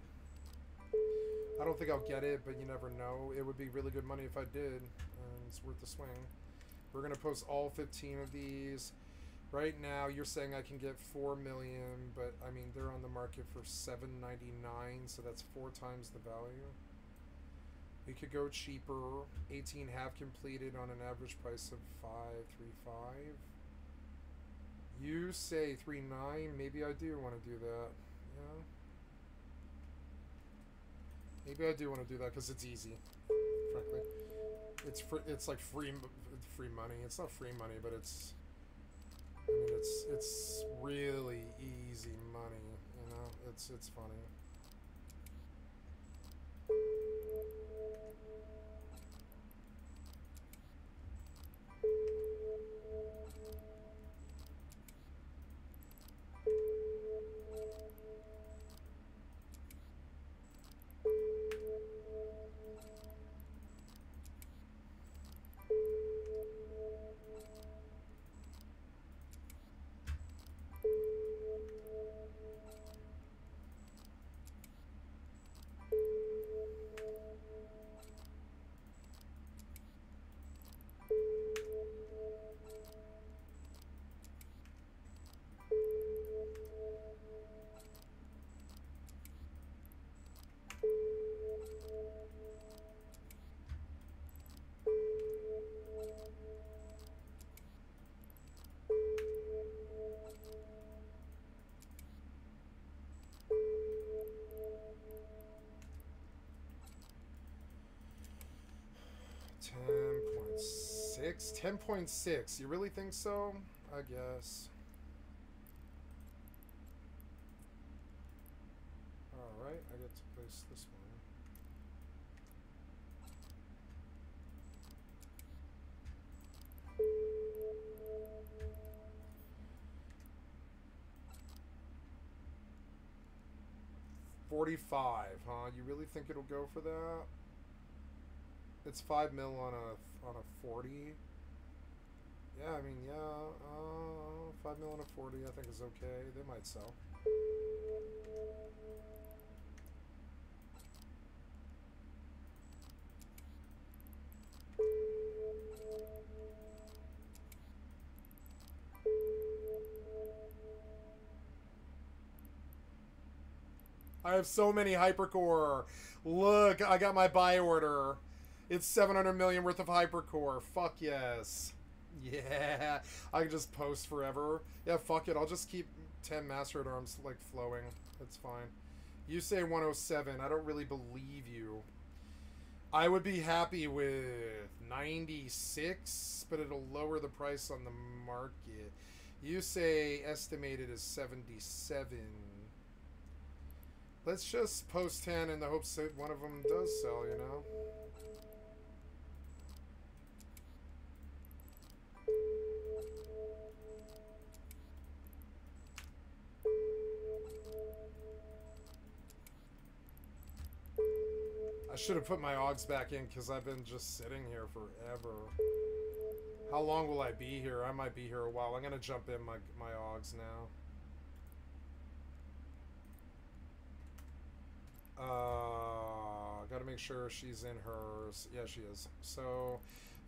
I don't think I'll get it, but you never know. It would be really good money if I did, and it's worth the swing. We're gonna post all 15 of these. Right now, you're saying I can get 4 million, but I mean they're on the market for 799, so that's 4 times the value. We could go cheaper. 18 have completed on an average price of 535. You say 3.9. Maybe I do want to do that. Yeah. Maybe I do want to do that because it's easy. Frankly, it's like free money. It's not free money, but it's. I mean, it's really easy money. You know, it's funny. $10.6. 10.6. You really think so? I guess. Alright, I get to place this one. $45, huh? You really think it'll go for that? It's 5 mil on a 40. Yeah, I mean, yeah, 5 mil on a 40 I think is okay. They might sell. I have so many hypercore. Look, I got my buy order. It's 700 million worth of hypercore. Fuck yes. Yeah. I can just post forever. Yeah, fuck it. I'll just keep 10 master at arms like flowing. That's fine. You say 107. I don't really believe you. I would be happy with 96, but it'll lower the price on the market. You say estimated is 77. Let's just post 10 in the hopes that one of them does sell, you know? I should have put my Augs back in because I've been just sitting here forever. How long will I be here? I might be here a while. I'm going to jump in my Augs now. Got to make sure she's in hers. Yeah, she is. So,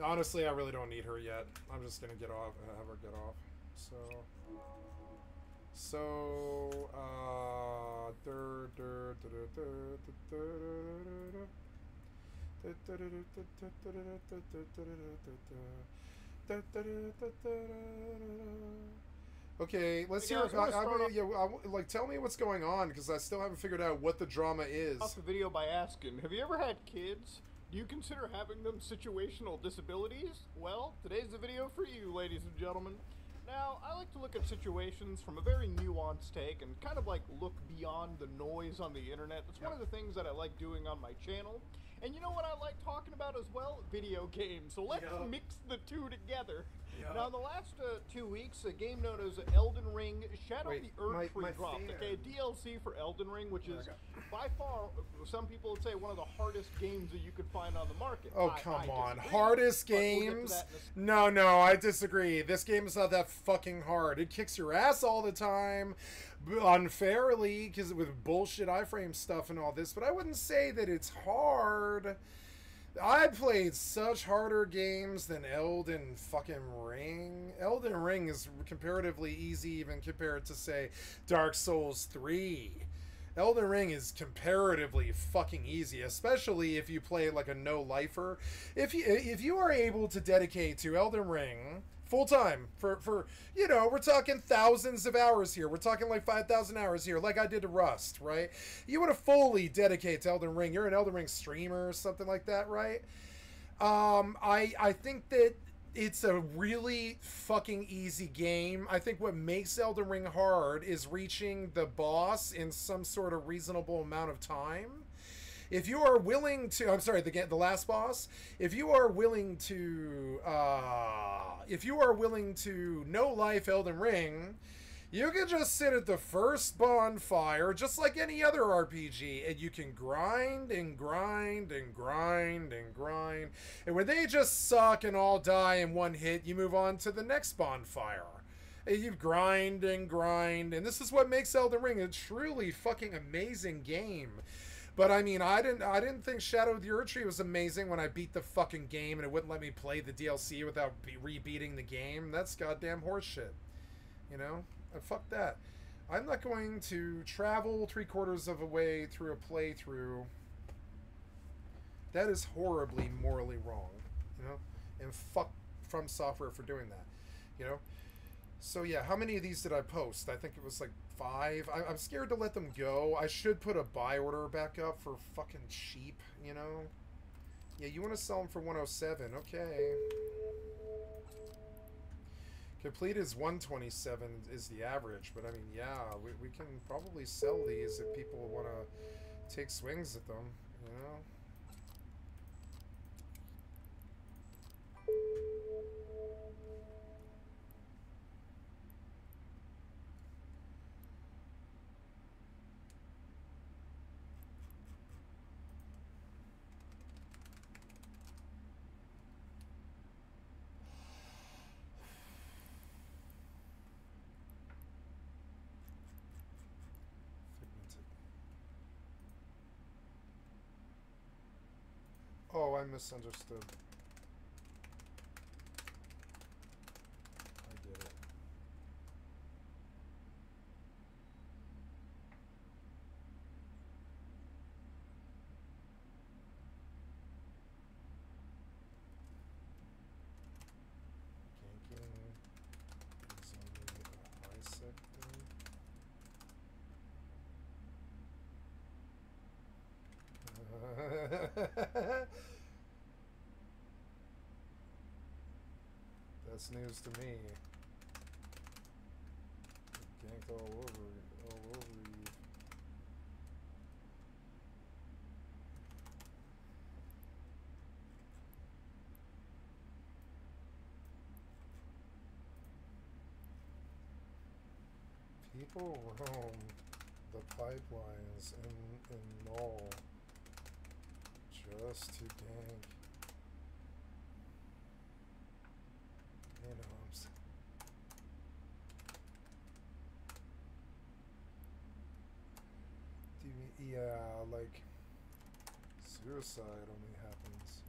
honestly, I really don't need her yet. I'm just going to get off, have her get off. Okay, let's hear. Like, tell me what's going on because I still haven't figured out what the drama is. Off the video by asking, have you ever had kids? Do you consider having them situational disabilities? Well, today's the video for you, ladies and gentlemen. Now, I like to look at situations from a very nuanced take and kind of like look beyond the noise on the internet. That's one of the things that I like doing on my channel. And you know what I like talking about as well? Video games. So let's mix the two together. Now, in the last 2 weeks, a game known as Elden Ring Shadow of the Earth Tree dropped. Okay, a DLC for Elden Ring, which is by far, some people would say, one of the hardest games that you could find on the market. Oh, come on. Hardest games? No, I disagree. This game is not that fucking hard. It kicks your ass all the time, unfairly, because with bullshit iframe stuff and all this, but I wouldn't say that it's hard. I played such harder games than Elden fucking Ring. Elden Ring is comparatively easy even compared to, say, Dark Souls 3. Elden Ring is comparatively fucking easy, especially if you play like a no-lifer. If you are able to dedicate to Elden Ring Full time for you know, we're talking thousands of hours here. We're talking like 5,000 hours here, like I did to Rust, right? You want to fully dedicate to Elden Ring. You're an Elden Ring streamer or something like that, right? I think that it's a really fucking easy game. I think what makes Elden Ring hard is reaching the boss in some sort of reasonable amount of time. If you are willing to, I'm sorry, the last boss. If you are willing to no life Elden Ring, you can just sit at the first bonfire, just like any other RPG, and you can grind and grind and grind and grind. And when they just suck and all die in one hit, you move on to the next bonfire. And you grind and grind, and this is what makes Elden Ring a truly fucking amazing game. But I mean, I didn't think Shadow of the Erdtree was amazing when I beat the fucking game and it wouldn't let me play the DLC without re-beating the game. That's goddamn horseshit. You know? Fuck that. I'm not going to travel 3/4 of a way through a playthrough. That is horribly morally wrong. You know? And fuck From Software for doing that. You know? So yeah, how many of these did I post? I think it was like 5. I'm scared to let them go. I should put a buy order back up for fucking cheap, you know? Yeah, you want to sell them for 107. Okay. Complete is 127 is the average, but I mean, yeah, we can probably sell these if people want to take swings at them, you know? Oh, I misunderstood. I get it. Ganking is only a high sector. That's news to me. Ganked all over you. People roam the pipelines in Null just to gank. You know, yeah, like suicide only happens.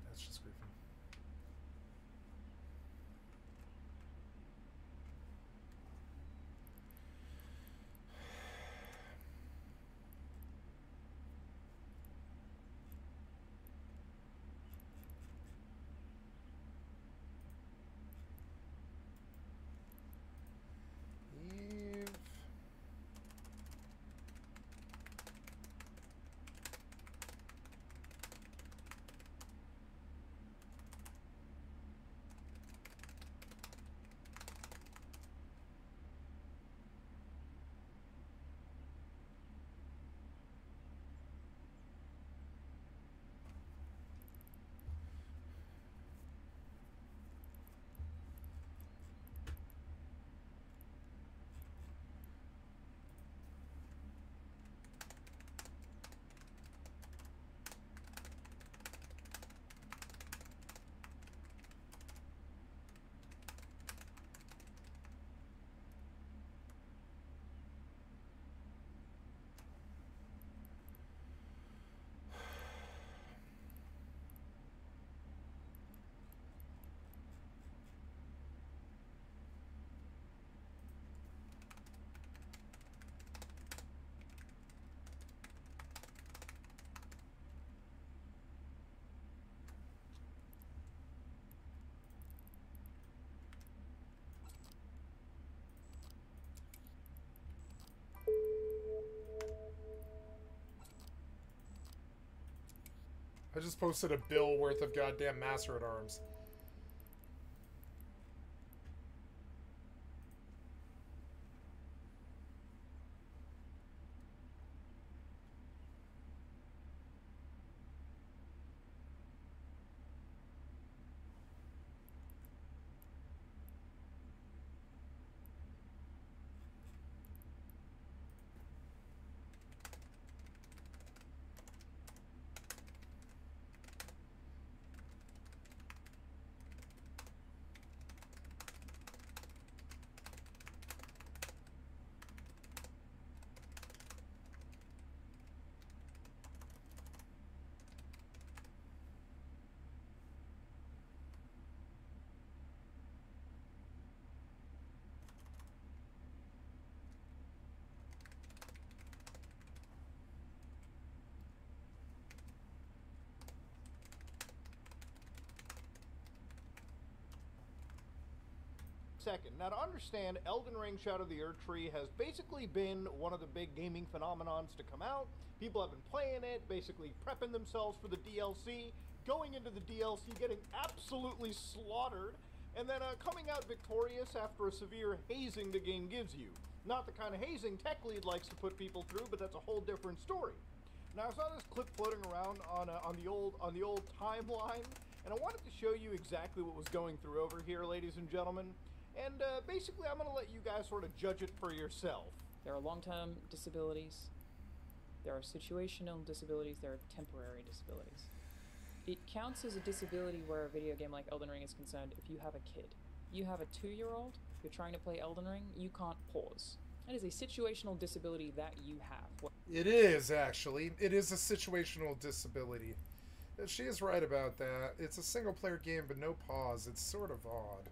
That's just griefing. just posted a bill worth of goddamn Master at Arms. Second, now to understand, Elden Ring Shadow of the Erd Tree has basically been one of the big gaming phenomenons to come out. People have been playing it, basically prepping themselves for the DLC, going into the DLC, getting absolutely slaughtered, and then coming out victorious after a severe hazing the game gives you. Not the kind of hazing Tech Lead likes to put people through, but that's a whole different story. Now I saw this clip floating around on the old timeline, and I wanted to show you exactly what was going through over here, ladies and gentlemen. And basically, I'm going to let you guys sort of judge it for yourself. There are long-term disabilities, there are situational disabilities, there are temporary disabilities. It counts as a disability where a video game like Elden Ring is concerned if you have a kid. You have a 2-year-old, you're trying to play Elden Ring, you can't pause. That is a situational disability that you have. It is, actually. It is a situational disability. She is right about that. It's a single-player game, but no pause. It's sort of odd.